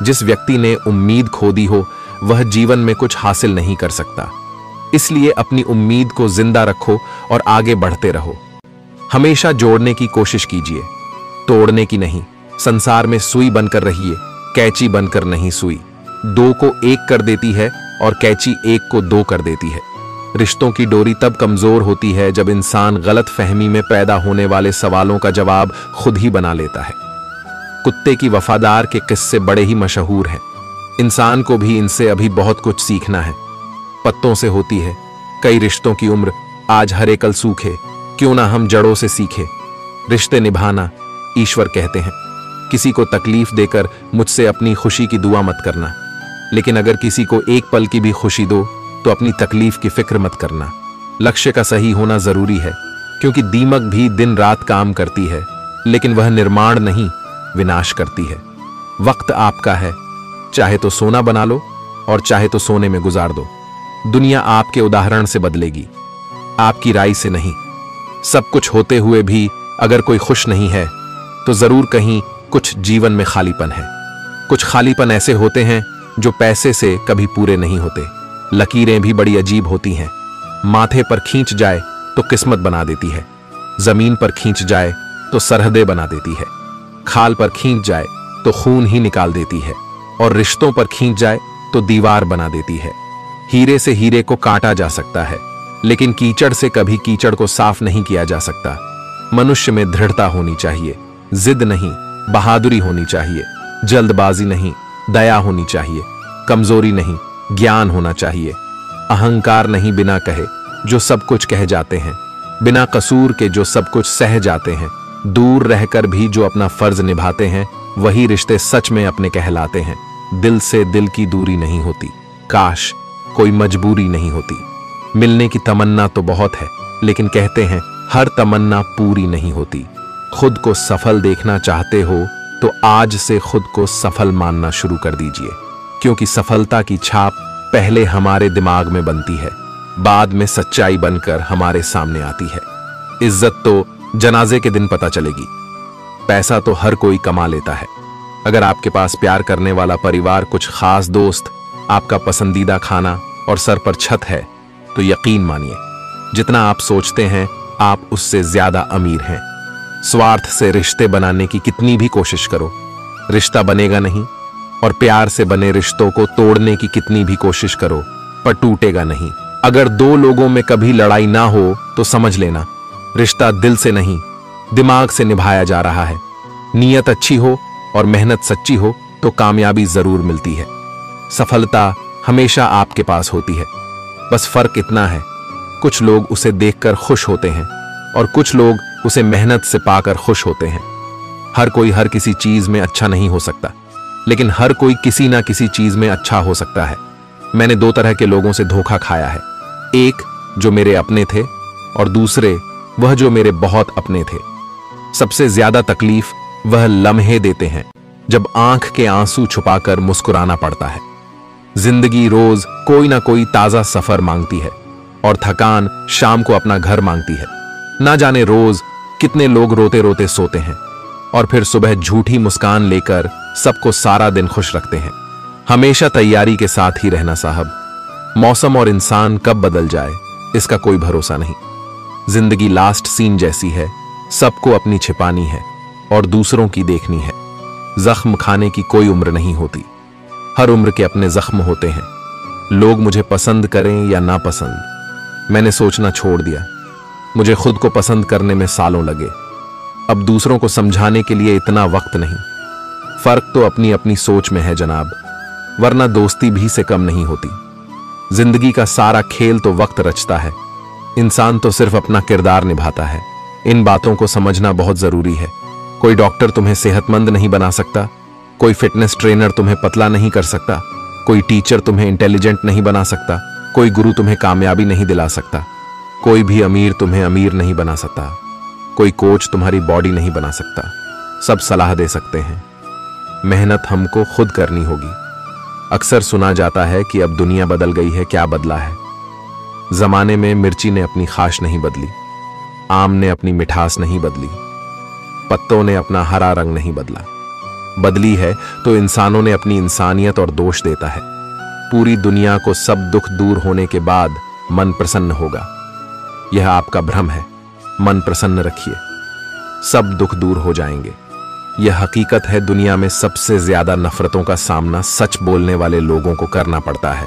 जिस व्यक्ति ने उम्मीद खो दी हो वह जीवन में कुछ हासिल नहीं कर सकता। इसलिए अपनी उम्मीद को जिंदा रखो और आगे बढ़ते रहो। हमेशा जोड़ने की कोशिश कीजिए, तोड़ने की नहीं। संसार में सुई बनकर रहिए, कैंची बनकर नहीं। सुई दो को एक कर देती है और कैंची एक को दो कर देती है। रिश्तों की डोरी तब कमजोर होती है जब इंसान गलत फहमी में पैदा होने वाले सवालों का जवाब खुद ही बना लेता है। कुत्ते की वफादार के किस्से बड़े ही मशहूर हैं। इंसान को भी इनसे अभी बहुत कुछ सीखना है। पत्तों से होती है कई रिश्तों की उम्र, आज हरे कल सूखे, क्यों ना हम जड़ों से सीखे। रिश्ते निभाना ईश्वर कहते हैं। किसी को तकलीफ देकर मुझसे अपनी खुशी की दुआ मत करना, लेकिन अगर किसी को एक पल की भी खुशी दो तो अपनी तकलीफ की फिक्र मत करना। लक्ष्य का सही होना जरूरी है, क्योंकि दीमक भी दिन रात काम करती है, लेकिन वह निर्माण नहीं विनाश करती है। वक्त आपका है, चाहे तो सोना बना लो और चाहे तो सोने में गुजार दो। दुनिया आपके उदाहरण से बदलेगी, आपकी राय से नहीं। सब कुछ होते हुए भी अगर कोई खुश नहीं है तो जरूर कहीं कुछ जीवन में खालीपन है। कुछ खालीपन ऐसे होते हैं जो पैसे से कभी पूरे नहीं होते। लकीरें भी बड़ी अजीब होती हैं। माथे पर खींच जाए तो किस्मत बना देती है, जमीन पर खींच जाए तो सरहदें बना देती है, खाल पर खींच जाए तो खून ही निकाल देती है, और रिश्तों पर खींच जाए तो दीवार बना देती है। हीरे से हीरे को काटा जा सकता है, लेकिन कीचड़ से कभी कीचड़ को साफ नहीं किया जा सकता। मनुष्य में दृढ़ता होनी चाहिए, जिद नहीं, बहादुरी होनी चाहिए, जल्दबाजी नहीं, दया होनी चाहिए, कमजोरी नहीं, ज्ञान होना चाहिए। अहंकार नहीं बिना कहे जो सब कुछ कह जाते हैं, बिना कसूर के जो सब कुछ सह जाते हैं। दूर रहकर भी जो अपना फर्ज निभाते हैं वही रिश्ते सच में अपने कहलाते हैं। दिल से दिल की दूरी नहीं होती, काश कोई मजबूरी नहीं होती। मिलने की तमन्ना तो बहुत है, लेकिन कहते हैं हर तमन्ना पूरी नहीं होती। खुद को सफल देखना चाहते हो तो आज से खुद को सफल मानना शुरू कर दीजिए, क्योंकि सफलता की छाप पहले हमारे दिमाग में बनती है, बाद में सच्चाई बनकर हमारे सामने आती है। इज्जत तो जनाजे के दिन पता चलेगी। पैसा तो हर कोई कमा लेता है। अगर आपके पास प्यार करने वाला परिवार, कुछ खास दोस्त, आपका पसंदीदा खाना और सर पर छत है, तो यकीन मानिए जितना आप सोचते हैं आप उससे ज्यादा अमीर हैं। स्वार्थ से रिश्ते बनाने की कितनी भी कोशिश करो, रिश्ता बनेगा नहीं, और प्यार से बने रिश्तों को तोड़ने की कितनी भी कोशिश करो, पर टूटेगा नहीं। अगर दो लोगों में कभी लड़ाई ना हो तो समझ लेना रिश्ता दिल से नहीं, दिमाग से निभाया जा रहा है। नीयत अच्छी हो और मेहनत सच्ची हो तो कामयाबी जरूर मिलती है। सफलता हमेशा आपके पास होती है, बस फर्क इतना है, कुछ लोग उसे देखकर खुश होते हैं और कुछ लोग उसे मेहनत से पाकर खुश होते हैं। हर कोई हर किसी चीज में अच्छा नहीं हो सकता, लेकिन हर कोई किसी ना किसी चीज में अच्छा हो सकता है। मैंने दो तरह के लोगों से धोखा खाया है, एक जो मेरे अपने थे और दूसरे वह जो मेरे बहुत अपने थे। सबसे ज्यादा तकलीफ वह लम्हे देते हैं जब आंख के आंसू छुपाकर मुस्कुराना पड़ता है। जिंदगी रोज कोई ना कोई ताजा सफर मांगती है और थकान शाम को अपना घर मांगती है। ना जाने रोज कितने लोग रोते रोते सोते हैं और फिर सुबह झूठी मुस्कान लेकर सबको सारा दिन खुश रखते हैं। हमेशा तैयारी के साथ ही रहना साहब, मौसम और इंसान कब बदल जाए इसका कोई भरोसा नहीं। जिंदगी लास्ट सीन जैसी है, सबको अपनी छिपानी है। और दूसरों की देखनी है। जख्म खाने की कोई उम्र नहीं होती, हर उम्र के अपने जख्म होते हैं। लोग मुझे पसंद करें या ना पसंद, मैंने सोचना छोड़ दिया। मुझे खुद को पसंद करने में सालों लगे। अब दूसरों को समझाने के लिए इतना वक्त नहीं। फर्क तो अपनी अपनी सोच में है जनाब, वरना दोस्ती भी से कम नहीं होती। जिंदगी का सारा खेल तो वक्त रचता है, इंसान तो सिर्फ अपना किरदार निभाता है। इन बातों को समझना बहुत जरूरी है। कोई डॉक्टर तुम्हें सेहतमंद नहीं बना सकता, कोई फिटनेस ट्रेनर तुम्हें पतला नहीं कर सकता, कोई टीचर तुम्हें इंटेलिजेंट नहीं बना सकता, कोई गुरु तुम्हें कामयाबी नहीं दिला सकता, कोई भी अमीर तुम्हें अमीर नहीं बना सकता, कोई कोच तुम्हारी बॉडी नहीं बना सकता। सब सलाह दे सकते हैं, मेहनत हमको खुद करनी होगी। अक्सर सुना जाता है कि अब दुनिया बदल गई है, क्या बदला है? जमाने में मिर्ची ने अपनी खाश नहीं बदली, आम ने अपनी मिठास नहीं बदली, पत्तों ने अपना हरा रंग नहीं बदला। बदली है तो इंसानों ने अपनी इंसानियत और दोष देता है। पूरी दुनिया को सब दुख दूर होने के बाद मन प्रसन्न होगा, यह आपका भ्रम है। मन प्रसन्न रखिए, सब दुख दूर हो जाएंगे। यह हकीकत है, दुनिया में सबसे ज्यादा नफरतों का सामना सच बोलने वाले लोगों को करना पड़ता है।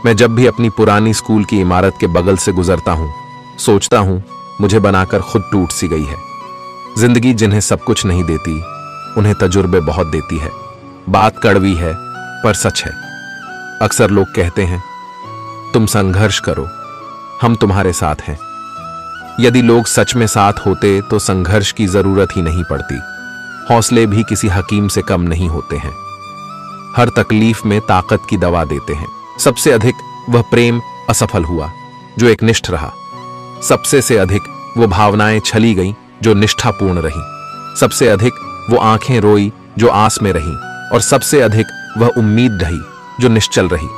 मैं जब भी अपनी पुरानी स्कूल की इमारत के बगल से गुजरता हूं, सोचता हूं मुझे बनाकर खुद टूट सी गई है। जिंदगी जिन्हें सब कुछ नहीं देती, उन्हें तजुर्बे बहुत देती है। बात कड़वी है पर सच है। अक्सर लोग कहते हैं तुम संघर्ष करो, हम तुम्हारे साथ हैं। यदि लोग सच में साथ होते तो संघर्ष की जरूरत ही नहीं पड़ती। हौसले भी किसी हकीम से कम नहीं होते हैं। हर तकलीफ में ताकत की दवा देते हैं। सबसे अधिक वह प्रेम असफल हुआ जो एकनिष्ठ रहा। सबसे से अधिक वो भावनाएं छली गईं जो निष्ठापूर्ण रही। सबसे अधिक वो आंखें रोई जो आस में रही, और सबसे अधिक वह उम्मीद ढही जो निश्चल रही।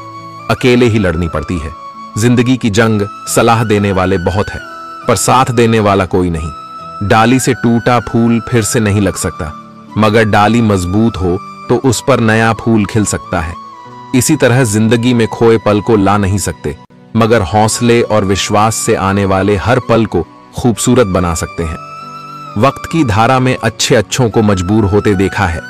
अकेले ही लड़नी पड़ती है। जिंदगी की जंग सलाह देने वाले बहुत है, पर साथ देने वाला कोई नहीं। डाली से टूटा फूल फिर से नहीं लग सकता, मगर डाली मजबूत हो तो उस पर नया फूल खिल सकता है। इसी तरह जिंदगी में खोए पल को ला नहीं सकते, मगर हौसले और विश्वास से आने वाले हर पल को खूबसूरत बना सकते हैं। वक्त की धारा में अच्छे अच्छों को मजबूर होते देखा है।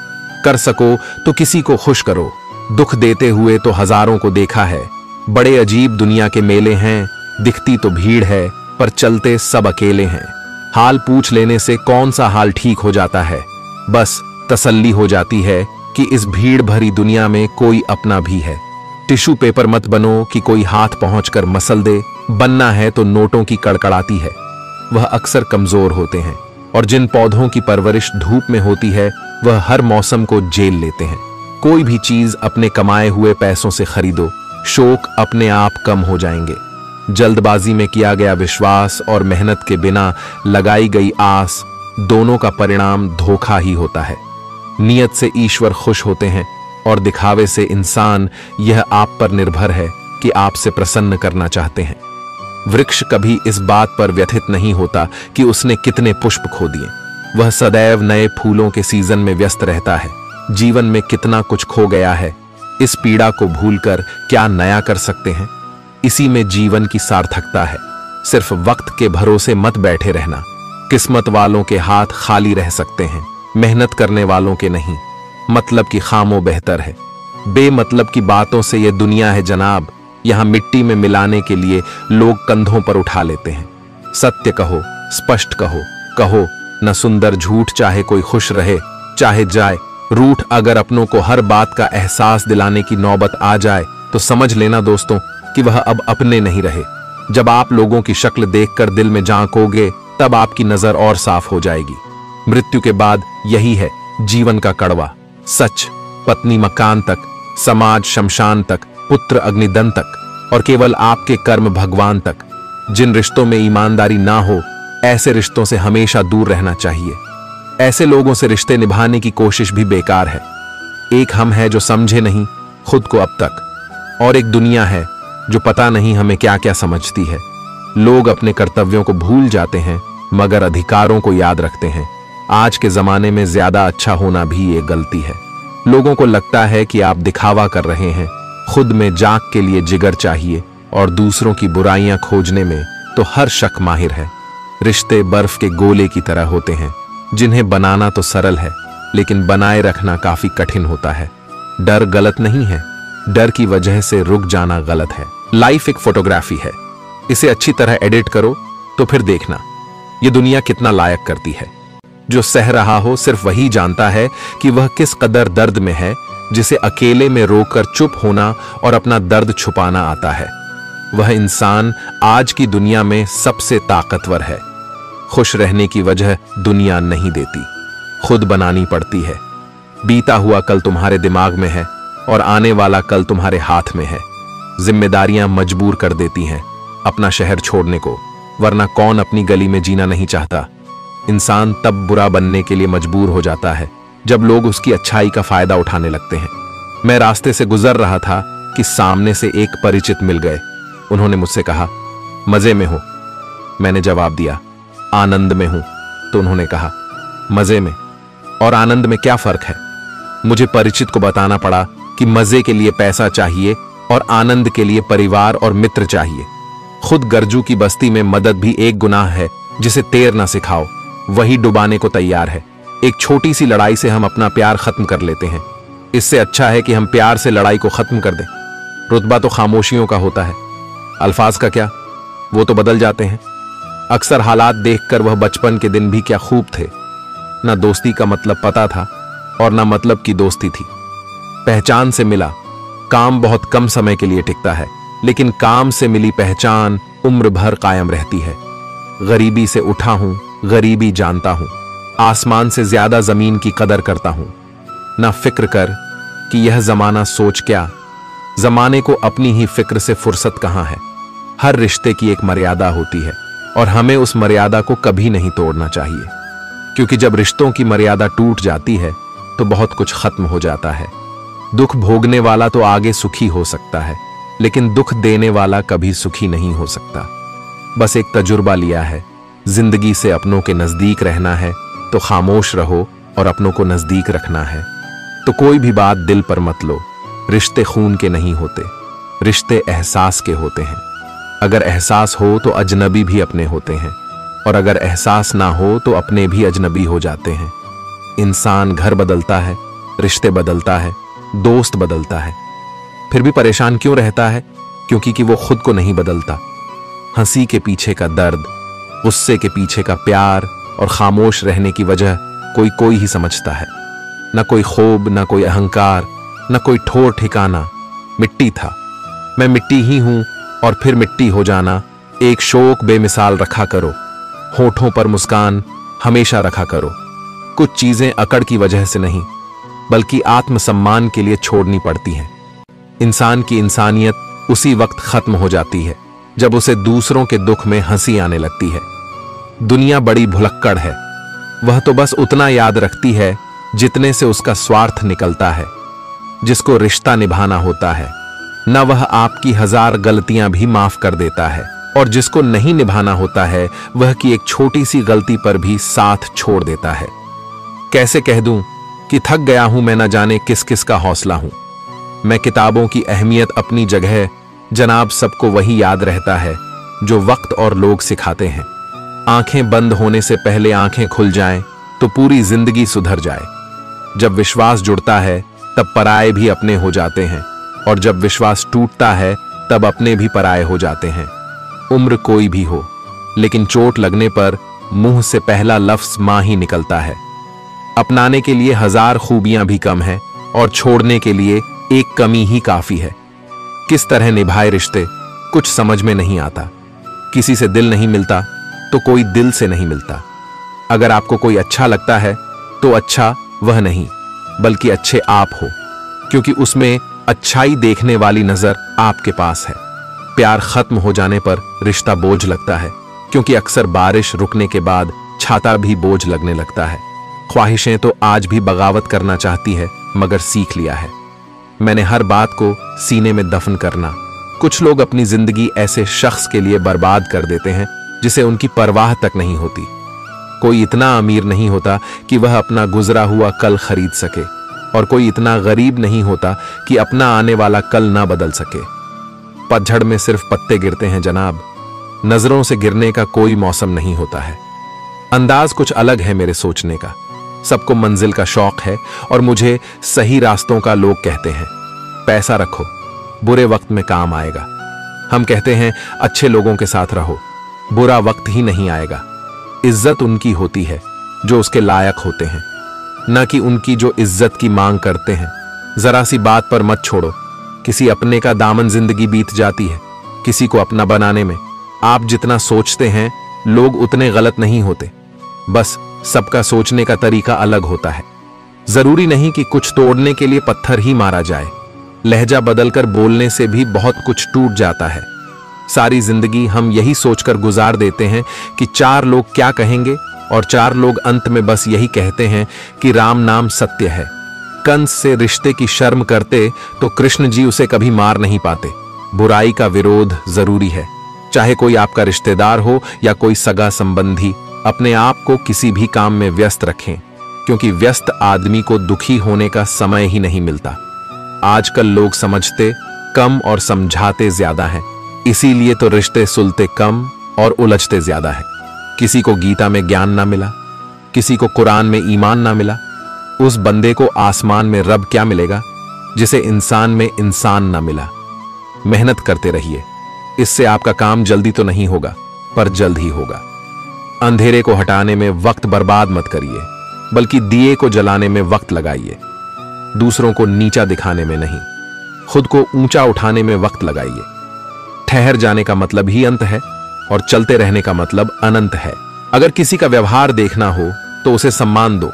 कर सको तो किसी को खुश करो, दुख देते हुए तो हजारों को देखा है। बड़े अजीब दुनिया के मेले हैं, दिखती तो भीड़ है पर चलते सब अकेले हैं। हाल पूछ लेने से कौन सा हाल ठीक हो जाता है, बस तसल्ली हो जाती है कि इस भीड़ भरी दुनिया में कोई अपना भी है। टिश्यू पेपर मत बनो कि कोई हाथ पहुंचकर मसल दे, बनना है तो नोटों की कड़कड़ाती है। वह अक्सर कमजोर होते हैं, और जिन पौधों की परवरिश धूप में होती है वह हर मौसम को झेल लेते हैं। कोई भी चीज अपने कमाए हुए पैसों से खरीदो, शौक अपने आप कम हो जाएंगे। जल्दबाजी में किया गया विश्वास और मेहनत के बिना लगाई गई आस, दोनों का परिणाम धोखा ही होता है। नियत से ईश्वर खुश होते हैं और दिखावे से इंसान। यह आप पर निर्भर है कि आपसे प्रसन्न करना चाहते हैं। वृक्ष कभी इस बात पर व्यथित नहीं होता कि उसने कितने पुष्प खो दिए। वह सदैव नए फूलों के सीजन में व्यस्त रहता है। जीवन में कितना कुछ खो गया है, इस पीड़ा को भूलकर क्या नया कर सकते हैं? इसी में जीवन की सार्थकता है। सिर्फ वक्त के भरोसे मत बैठे रहना। किस्मत वालों के हाथ खाली रह सकते हैं, मेहनत करने वालों के नहीं। मतलब की खामो बेहतर है। बेमतलब की बातों से यह दुनिया है जनाब, यहां मिट्टी में मिलाने के लिए लोग कंधों पर उठा लेते हैं। सत्य कहो, स्पष्ट कहो, कहो न सुंदर झूठ, चाहे कोई खुश रहे चाहे जाए। रूठ अगर अपनों को हर बात का एहसास दिलाने की नौबत आ जाए तो समझ लेना दोस्तों कि वह अब अपने नहीं रहे। जब आप लोगों की शक्ल देखकर दिल में झांकोगे तब आपकी नजर और साफ हो जाएगी। मृत्यु के बाद यही है जीवन का कड़वा सच। पत्नी मकान तक, समाज शमशान तक, पुत्र अग्निदन तक, और केवल आपके कर्म भगवान तक। जिन रिश्तों में ईमानदारी ना हो, ऐसे रिश्तों से हमेशा दूर रहना चाहिए। ऐसे लोगों से रिश्ते निभाने की कोशिश भी बेकार है। एक हम है जो समझे नहीं खुद को अब तक, और एक दुनिया है जो पता नहीं हमें क्या क्या समझती है। लोग अपने कर्तव्यों को भूल जाते हैं मगर अधिकारों को याद रखते हैं। आज के जमाने में ज्यादा अच्छा होना भी एक गलती है। लोगों को लगता है कि आप दिखावा कर रहे हैं। खुद में जाग के लिए जिगर चाहिए, और दूसरों की बुराइयां खोजने में तो हर शख्स माहिर है। रिश्ते बर्फ के गोले की तरह होते हैं, जिन्हें बनाना तो सरल है, लेकिन बनाए रखना काफी कठिन होता है। डर गलत नहीं है, डर की वजह से रुक जाना गलत है। लाइफ एक फोटोग्राफी है, इसे अच्छी तरह एडिट करो तो फिर देखना ये दुनिया कितना लायक करती है। जो सह रहा हो सिर्फ वही जानता है कि वह किस कदर दर्द में है, जिसे अकेले में रोकर चुप होना और अपना दर्द छुपाना आता है। वह इंसान आज की दुनिया में सबसे ताकतवर है। खुश रहने की वजह दुनिया नहीं देती, खुद बनानी पड़ती है। बीता हुआ कल तुम्हारे दिमाग में है और आने वाला कल तुम्हारे हाथ में है। जिम्मेदारियां मजबूर कर देती हैं अपना शहर छोड़ने को, वरना कौन अपनी गली में जीना नहीं चाहता। इंसान तब बुरा बनने के लिए मजबूर हो जाता है जब लोग उसकी अच्छाई का फायदा उठाने लगते हैं। मैं रास्ते से गुजर रहा था कि सामने से एक परिचित मिल गए। उन्होंने मुझसे कहा, मजे में हो? मैंने जवाब दिया, आनंद में हूं। तो उन्होंने कहा, मजे में और आनंद में क्या फर्क है? मुझे परिचित को बताना पड़ा कि मजे के लिए पैसा चाहिए और आनंद के लिए परिवार और मित्र चाहिए। खुद गर्जू की बस्ती में मदद भी एक गुनाह है जिसे तैरना सिखाओ, वही डुबाने को तैयार है। एक छोटी सी लड़ाई से हम अपना प्यार खत्म कर लेते हैं। इससे अच्छा है कि हम प्यार से लड़ाई को खत्म कर दें। रुतबा तो खामोशियों का होता है, अल्फाज का क्या, वो तो बदल जाते हैं। अक्सर हालात देखकर वह बचपन के दिन भी क्या खूब थे। ना दोस्ती का मतलब पता था और ना मतलब की दोस्ती थी। पहचान से मिला, काम बहुत कम समय के लिए टिकता है, लेकिन काम से मिली पहचान उम्र भर कायम रहती है। गरीबी से उठा हूं, गरीबी जानता हूं, आसमान से ज्यादा जमीन की कदर करता हूं। ना फिक्र कर कि यह जमाना सोच क्या, जमाने को अपनी ही फिक्र से फुर्सत कहां है। हर रिश्ते की एक मर्यादा होती है और हमें उस मर्यादा को कभी नहीं तोड़ना चाहिए, क्योंकि जब रिश्तों की मर्यादा टूट जाती है तो बहुत कुछ खत्म हो जाता है। दुख भोगने वाला तो आगे सुखी हो सकता है, लेकिन दुख देने वाला कभी सुखी नहीं हो सकता। बस एक तजुर्बा लिया है, जिंदगी से अपनों के नजदीक रहना है तो खामोश रहो और अपनों को नजदीक रखना है तो कोई भी बात दिल पर मत लो। रिश्ते खून के नहीं होते, रिश्ते एहसास के होते हैं। अगर एहसास हो तो अजनबी भी अपने होते हैं, और अगर एहसास ना हो तो अपने भी अजनबी हो जाते हैं। इंसान घर बदलता है, रिश्ते बदलता है, दोस्त बदलता है, फिर भी परेशान क्यों रहता है? क्योंकि वो खुद को नहीं बदलता। हंसी के पीछे का दर्द, गुस्से के पीछे का प्यार और खामोश रहने की वजह कोई ही समझता है। न कोई खूब, न कोई अहंकार, न कोई ठोर ठिकाना। मिट्टी था, मैं मिट्टी ही हूं और फिर मिट्टी हो जाना। एक शौक बेमिसाल रखा करो, होठों पर मुस्कान हमेशा रखा करो। कुछ चीजें अकड़ की वजह से नहीं, बल्कि आत्मसम्मान के लिए छोड़नी पड़ती हैं। इंसान की इंसानियत उसी वक्त खत्म हो जाती है जब उसे दूसरों के दुख में हंसी आने लगती है। दुनिया बड़ी भुलक्कड़ है, वह तो बस उतना याद रखती है जितने से उसका स्वार्थ निकलता है। जिसको रिश्ता निभाना होता है न, वह आपकी 1000 गलतियां भी माफ कर देता है, और जिसको नहीं निभाना होता है वह की एक छोटी सी गलती पर भी साथ छोड़ देता है। कैसे कह दूं कि थक गया हूं मैं, न जाने किस किस का हौसला हूं। मैं किताबों की अहमियत अपनी जगह, जनाब सबको वही याद रहता है जो वक्त और लोग सिखाते हैं। आंखें बंद होने से पहले आंखें खुल जाएं तो पूरी जिंदगी सुधर जाए। जब विश्वास जुड़ता है तब पराये भी अपने हो जाते हैं, और जब विश्वास टूटता है तब अपने भी पराये हो जाते हैं। उम्र कोई भी हो, लेकिन चोट लगने पर मुंह से पहला लफ्ज मां ही निकलता है। अपनाने के लिए 1000 खूबियां भी कम है और छोड़ने के लिए एक कमी ही काफी है। किस तरह निभाए रिश्ते कुछ समझ में नहीं आता। किसी से दिल नहीं मिलता तो कोई दिल से नहीं मिलता। अगर आपको कोई अच्छा लगता है तो अच्छा वह नहीं, बल्कि अच्छे आप हो, क्योंकि उसमें अच्छाई देखने वाली नजर आपके पास है। प्यार खत्म हो जाने पर रिश्ता बोझ लगता है, क्योंकि अक्सर बारिश रुकने के बाद छाता भी बोझ लगने लगता है। ख्वाहिशें तो आज भी बगावत करना चाहती है, मगर सीख लिया है मैंने हर बात को सीने में दफन करना। कुछ लोग अपनी जिंदगी ऐसे शख्स के लिए बर्बाद कर देते हैं जिसे उनकी परवाह तक नहीं होती। कोई इतना अमीर नहीं होता कि वह अपना गुजरा हुआ कल खरीद सके, और कोई इतना गरीब नहीं होता कि अपना आने वाला कल ना बदल सके। पतझड़ में सिर्फ पत्ते गिरते हैं जनाब, नजरों से गिरने का कोई मौसम नहीं होता है। अंदाज कुछ अलग है मेरे सोचने का। सबको मंजिल का शौक है और मुझे सही रास्तों का लोग कहते हैं। पैसा रखो, बुरे वक्त में काम आएगा। हम कहते हैं अच्छे लोगों के साथ रहो, बुरा वक्त ही नहीं आएगा। इज्जत उनकी होती है जो उसके लायक होते हैं, न कि उनकी जो इज्जत की मांग करते हैं। जरा सी बात पर मत छोड़ो, किसी अपने का दामन जिंदगी बीत जाती है किसी को अपना बनाने में। आप जितना सोचते हैं लोग उतने गलत नहीं होते, बस सबका सोचने का तरीका अलग होता है। जरूरी नहीं कि कुछ तोड़ने के लिए पत्थर ही मारा जाए, लहजा बदलकर बोलने से भी बहुत कुछ टूट जाता है। सारी जिंदगी हम यही सोचकर गुजार देते हैं कि 4 लोग क्या कहेंगे, और 4 लोग अंत में बस यही कहते हैं कि राम नाम सत्य है। कंस से रिश्ते की शर्म करते तो कृष्ण जी उसे कभी मार नहीं पाते। बुराई का विरोध जरूरी है, चाहे कोई आपका रिश्तेदार हो या कोई सगा संबंधी। अपने आप को किसी भी काम में व्यस्त रखें, क्योंकि व्यस्त आदमी को दुखी होने का समय ही नहीं मिलता। आजकल लोग समझते कम और समझाते ज्यादा हैं, इसीलिए तो रिश्ते सुलते कम और उलझते ज्यादा है। किसी को गीता में ज्ञान ना मिला, किसी को कुरान में ईमान ना मिला। उस बंदे को आसमान में रब क्या मिलेगा जिसे इंसान में इंसान ना मिला। मेहनत करते रहिए, इससे आपका काम जल्दी तो नहीं होगा पर जल्द ही होगा। अंधेरे को हटाने में वक्त बर्बाद मत करिए, बल्कि दिए को जलाने में वक्त लगाइए। दूसरों को नीचा दिखाने में नहीं, खुद को ऊंचा उठाने में वक्त लगाइए। ठहर जाने का मतलब ही अंत है और चलते रहने का मतलब अनंत है। अगर किसी का व्यवहार देखना हो तो उसे सम्मान दो,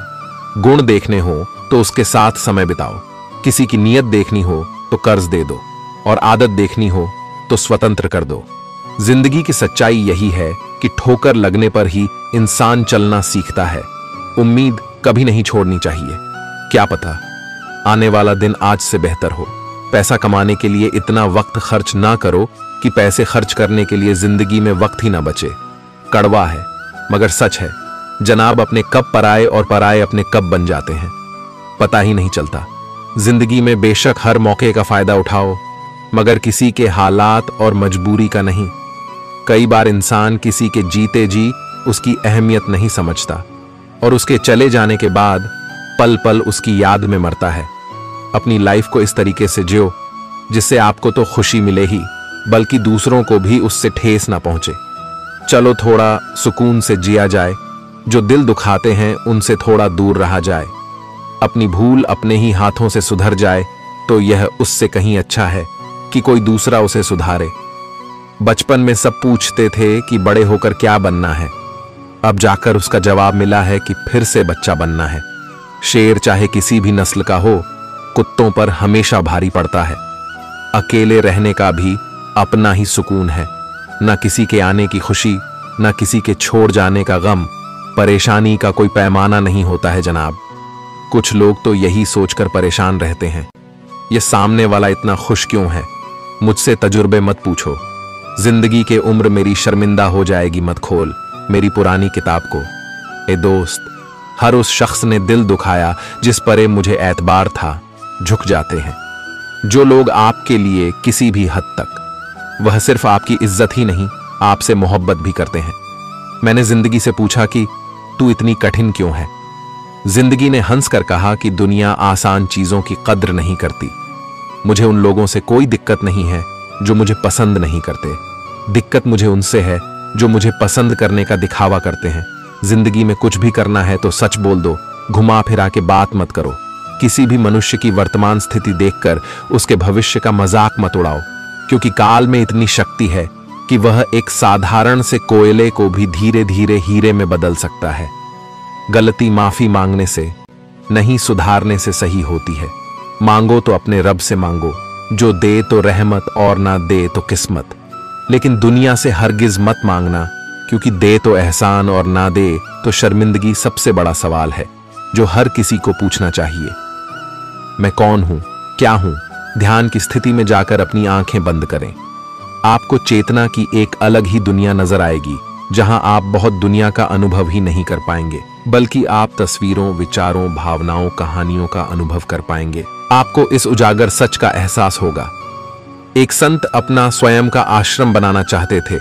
गुण देखने हो तो उसके साथ समय बिताओ। किसी की नीयत देखनी हो तो कर्ज दे दो, और आदत देखनी हो तो स्वतंत्र कर दो। जिंदगी की सच्चाई यही है कि ठोकर लगने पर ही इंसान चलना सीखता है। उम्मीद कभी नहीं छोड़नी चाहिए, क्या पता आने वाला दिन आज से बेहतर हो। पैसा कमाने के लिए इतना वक्त खर्च ना करो कि पैसे खर्च करने के लिए जिंदगी में वक्त ही ना बचे। कड़वा है मगर सच है जनाब, अपने कब पराए और पराए अपने कब बन जाते हैं पता ही नहीं चलता। जिंदगी में बेशक हर मौके का फायदा उठाओ, मगर किसी के हालात और मजबूरी का नहीं। कई बार इंसान किसी के जीते जी उसकी अहमियत नहीं समझता और उसके चले जाने के बाद पल पल उसकी याद में मरता है। अपनी लाइफ को इस तरीके से जियो जिससे आपको तो खुशी मिले ही, बल्कि दूसरों को भी उससे ठेस ना पहुंचे। चलो थोड़ा सुकून से जिया जाए, जो दिल दुखाते हैं उनसे थोड़ा दूर रहा जाए। अपनी भूल अपने ही हाथों से सुधर जाए तो यह उससे कहीं अच्छा है कि कोई दूसरा उसे सुधारे। बचपन में सब पूछते थे कि बड़े होकर क्या बनना है, अब जाकर उसका जवाब मिला है कि फिर से बच्चा बनना है। शेर चाहे किसी भी नस्ल का हो, कुत्तों पर हमेशा भारी पड़ता है। अकेले रहने का भी अपना ही सुकून है, न किसी के आने की खुशी, न किसी के छोड़ जाने का गम। परेशानी का कोई पैमाना नहीं होता है जनाब। कुछ लोग तो यही सोचकर परेशान रहते हैं, ये सामने वाला इतना खुश क्यों है। मुझसे तजुर्बे मत पूछो, जिंदगी के उम्र मेरी शर्मिंदा हो जाएगी मत खोल मेरी पुरानी किताब को। ए दोस्त, हर उस शख्स ने दिल दुखाया जिस परे मुझे एतबार था। झुक जाते हैं जो लोग आपके लिए किसी भी हद तक, वह सिर्फ आपकी इज्जत ही नहीं आपसे मोहब्बत भी करते हैं। मैंने जिंदगी से पूछा कि तू इतनी कठिन क्यों है। जिंदगी ने हंस कर कहा कि दुनिया आसान चीजों की कद्र नहीं करती। मुझे उन लोगों से कोई दिक्कत नहीं है जो मुझे पसंद नहीं करते, दिक्कत मुझे उनसे है जो मुझे पसंद करने का दिखावा करते हैं। जिंदगी में कुछ भी करना है तो सच बोल दो, घुमा फिरा के बात मत करो। किसी भी मनुष्य की वर्तमान स्थिति देखकर उसके भविष्य का मजाक मत उड़ाओ, क्योंकि काल में इतनी शक्ति है कि वह एक साधारण से कोयले को भी धीरे धीरे हीरे में बदल सकता है। गलती माफी मांगने से नहीं, सुधारने से सही होती है। मांगो तो अपने रब से मांगो, जो दे तो रहमत और ना दे तो किस्मत। लेकिन दुनिया से हरगिज मत मांगना, क्योंकि दे तो एहसान और ना दे तो शर्मिंदगी सबसे बड़ा सवाल है जो हर किसी को पूछना चाहिए। मैं कौन हूं, क्या हूं? ध्यान की स्थिति में जाकर अपनी आंखें बंद करें। आपको चेतना की एक अलग ही दुनिया नजर आएगी, जहां आप बहुत दुनिया का अनुभव ही नहीं कर पाएंगे, बल्कि आप तस्वीरों, विचारों, भावनाओं, कहानियों का अनुभव कर पाएंगे। आपको इस उजागर सच का एहसास होगा। एक संत अपना स्वयं का आश्रम बनाना चाहते थे,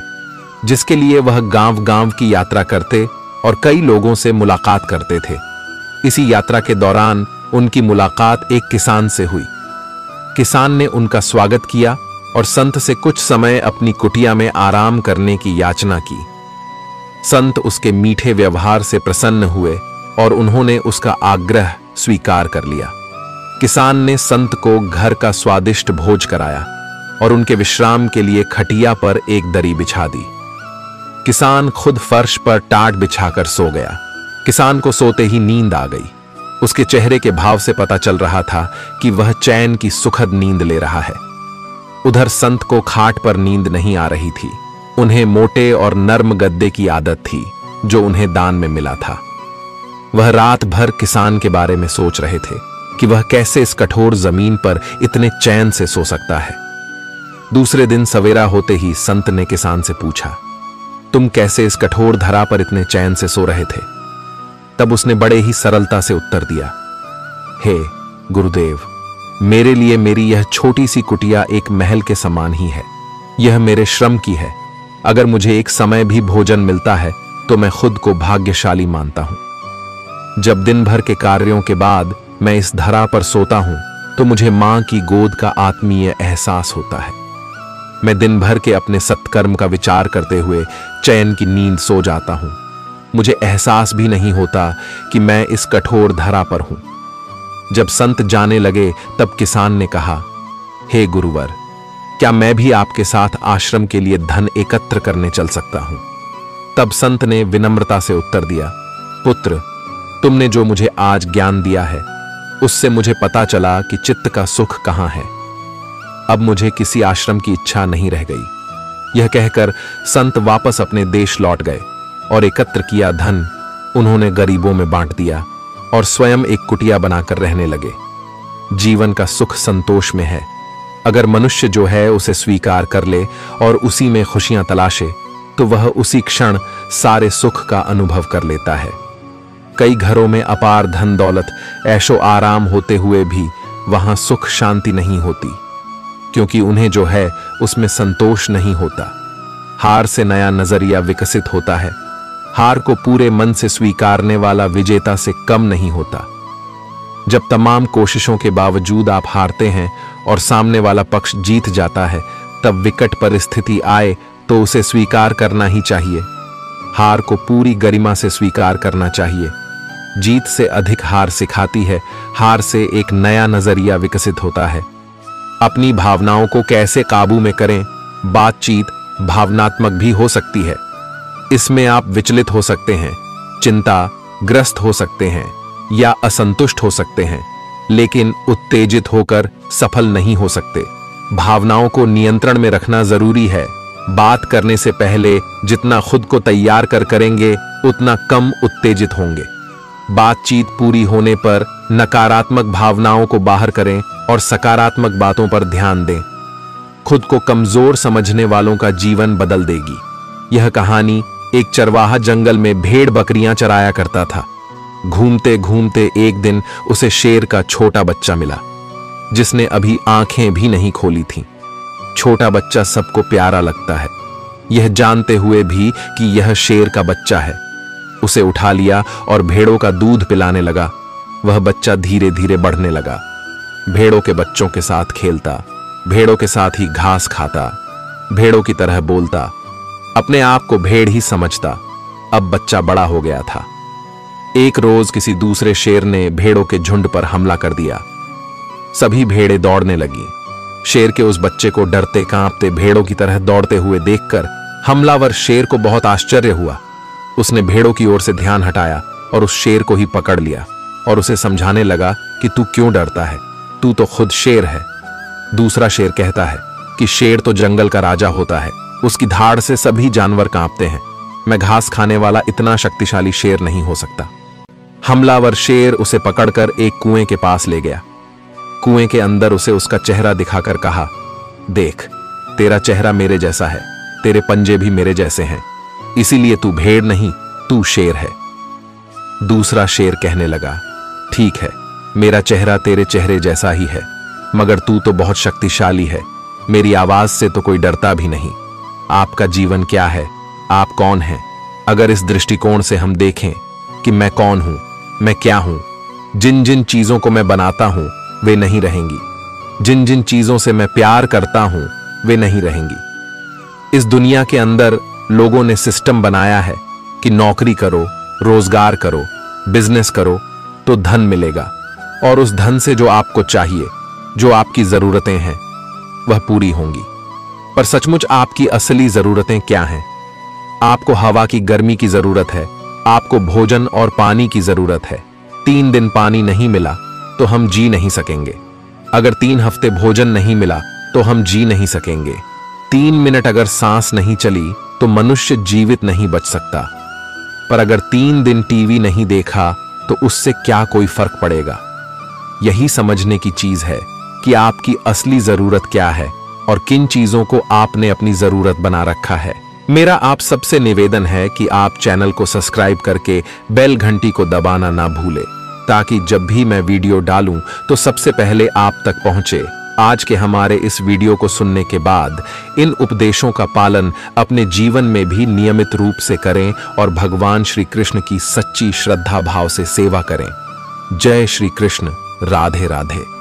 जिसके लिए वह गांव गांव की यात्रा करते और कई लोगों से मुलाकात करते थे। इसी यात्रा के दौरान उनकी मुलाकात एक किसान से हुई। किसान ने उनका स्वागत किया और संत से कुछ समय अपनी कुटिया में आराम करने की याचना की। संत उसके मीठे व्यवहार से प्रसन्न हुए और उन्होंने उसका आग्रह स्वीकार कर लिया। किसान ने संत को घर का स्वादिष्ट भोज कराया और उनके विश्राम के लिए खटिया पर एक दरी बिछा दी। किसान खुद फर्श पर टाट बिछाकर सो गया। किसान को सोते ही नींद आ गई। उसके चेहरे के भाव से पता चल रहा था कि वह चैन की सुखद नींद ले रहा है। उधर संत को खाट पर नींद नहीं आ रही थी। उन्हें मोटे और नर्म गद्दे की आदत थी जो उन्हें दान में मिला था। वह रात भर किसान के बारे में सोच रहे थे कि वह कैसे इस कठोर जमीन पर इतने चैन से सो सकता है। दूसरे दिन सवेरा होते ही संत ने किसान से पूछा, तुम कैसे इस कठोर धरा पर इतने चैन से सो रहे थे? तब उसने बड़े ही सरलता से उत्तर दिया, हे गुरुदेव, मेरे लिए मेरी यह छोटी सी कुटिया एक महल के समान ही है। यह मेरे श्रम की है। अगर मुझे एक समय भी भोजन मिलता है तो मैं खुद को भाग्यशाली मानता हूं। जब दिन भर के कार्यों के बाद मैं इस धरा पर सोता हूं तो मुझे मां की गोद का आत्मीय एहसास होता है। मैं दिन भर के अपने सत्कर्म का विचार करते हुए चैन की नींद सो जाता हूं। मुझे एहसास भी नहीं होता कि मैं इस कठोर धरा पर हूं। जब संत जाने लगे तब किसान ने कहा, हे गुरुवर, क्या मैं भी आपके साथ आश्रम के लिए धन एकत्र करने चल सकता हूं? तब संत ने विनम्रता से उत्तर दिया, पुत्र, तुमने जो मुझे आज ज्ञान दिया है उससे मुझे पता चला कि चित्त का सुख कहां है। अब मुझे किसी आश्रम की इच्छा नहीं रह गई। यह कहकर संत वापस अपने देश लौट गए और एकत्र किया धन उन्होंने गरीबों में बांट दिया और स्वयं एक कुटिया बनाकर रहने लगे। जीवन का सुख संतोष में है। अगर मनुष्य जो है उसे स्वीकार कर ले और उसी में खुशियां तलाशे तो वह उसी क्षण सारे सुख का अनुभव कर लेता है। कई घरों में अपार धन दौलत ऐशो आराम होते हुए भी वहां सुख शांति नहीं होती, क्योंकि उन्हें जो है उसमें संतोष नहीं होता। हार से नया नजरिया विकसित होता है। हार को पूरे मन से स्वीकारने वाला विजेता से कम नहीं होता। जब तमाम कोशिशों के बावजूद आप हारते हैं और सामने वाला पक्ष जीत जाता है, तब विकट परिस्थिति आए तो उसे स्वीकार करना ही चाहिए। हार को पूरी गरिमा से स्वीकार करना चाहिए। जीत से अधिक हार सिखाती है। हार से एक नया नजरिया विकसित होता है। अपनी भावनाओं को कैसे काबू में करें? बातचीत भावनात्मक भी हो सकती है। इसमें आप विचलित हो सकते हैं, चिंता ग्रस्त हो सकते हैं या असंतुष्ट हो सकते हैं, लेकिन उत्तेजित होकर सफल नहीं हो सकते। भावनाओं को नियंत्रण में रखना जरूरी है। बात करने से पहले जितना खुद को तैयार कर करेंगे उतना कम उत्तेजित होंगे। बातचीत पूरी होने पर नकारात्मक भावनाओं को बाहर करें और सकारात्मक बातों पर ध्यान दें। खुद को कमजोर समझने वालों का जीवन बदल देगी। यह कहानी एक चरवाहा जंगल में भेड़ बकरियां चराया करता था। घूमते घूमते एक दिन उसे शेर का छोटा बच्चा मिला, जिसने अभी आंखें भी नहीं खोली थीं। छोटा बच्चा सबको प्यारा लगता है, यह जानते हुए भी कि यह शेर का बच्चा है। उसे उठा लिया और भेड़ों का दूध पिलाने लगा। वह बच्चा धीरे धीरे बढ़ने लगा। भेड़ों के बच्चों के साथ खेलता, भेड़ों के साथ ही घास खाता, भेड़ों की तरह बोलता, अपने आप को भेड़ ही समझता। अब बच्चा बड़ा हो गया था। एक रोज किसी दूसरे शेर ने भेड़ों के झुंड पर हमला कर दिया। सभी भेड़ें दौड़ने लगी। शेर के उस बच्चे को डरते कांपते भेड़ों की तरह दौड़ते हुए देखकर हमलावर शेर को बहुत आश्चर्य हुआ। उसने भेड़ों की ओर से ध्यान हटाया और उस शेर को ही पकड़ लिया और उसे समझाने लगा कि तू क्यों डरता है, तू तो खुद शेर है। दूसरा शेर कहता है कि शेर तो जंगल का राजा होता है, उसकी धाड़ से सभी जानवर कांपते हैं। मैं घास खाने वाला इतना शक्तिशाली शेर नहीं हो सकता। हमलावर शेर उसे पकड़कर एक कुएं के पास ले गया। कुएं के अंदर उसे उसका चेहरा दिखाकर कहा, देख, तेरा चेहरा मेरे जैसा है, तेरे पंजे भी मेरे जैसे हैं, इसीलिए तू भेड़ नहीं, तू शेर है। दूसरा शेर कहने लगा, ठीक है, मेरा चेहरा तेरे चेहरे जैसा ही है, मगर तू तो बहुत शक्तिशाली है, मेरी आवाज से तो कोई डरता भी नहीं। आपका जीवन क्या है? आप कौन हैं? अगर इस दृष्टिकोण से हम देखें कि मैं कौन हूं, मैं क्या हूं, जिन जिन चीजों को मैं बनाता हूं वे नहीं रहेंगी, जिन जिन चीजों से मैं प्यार करता हूं वे नहीं रहेंगी। इस दुनिया के अंदर लोगों ने सिस्टम बनाया है कि नौकरी करो, रोजगार करो, बिजनेस करो तो धन मिलेगा, और उस धन से जो आपको चाहिए, जो आपकी जरूरतें हैं वह पूरी होंगी। पर सचमुच आपकी असली जरूरतें क्या हैं? आपको हवा की गर्मी की जरूरत है, आपको भोजन और पानी की जरूरत है। 3 दिन पानी नहीं मिला तो हम जी नहीं सकेंगे। अगर 3 हफ्ते भोजन नहीं मिला तो हम जी नहीं सकेंगे। 3 मिनट अगर सांस नहीं चली तो मनुष्य जीवित नहीं बच सकता। पर अगर 3 दिन टीवी नहीं देखा तो उससे क्या कोई फर्क पड़ेगा? यही समझने की चीज है कि आपकी असली जरूरत क्या है और किन चीजों को आपने अपनी जरूरत बना रखा है। मेरा आप सबसे निवेदन है कि आप चैनल को सब्सक्राइब करके बेल घंटी को दबाना ना भूलें, ताकि जब भी मैं वीडियो डालूं तो सबसे पहले आप तक पहुंचे। आज के हमारे इस वीडियो को सुनने के बाद इन उपदेशों का पालन अपने जीवन में भी नियमित रूप से करें और भगवान श्री कृष्ण की सच्ची श्रद्धा भाव से सेवा करें। जय श्री कृष्ण। राधे राधे।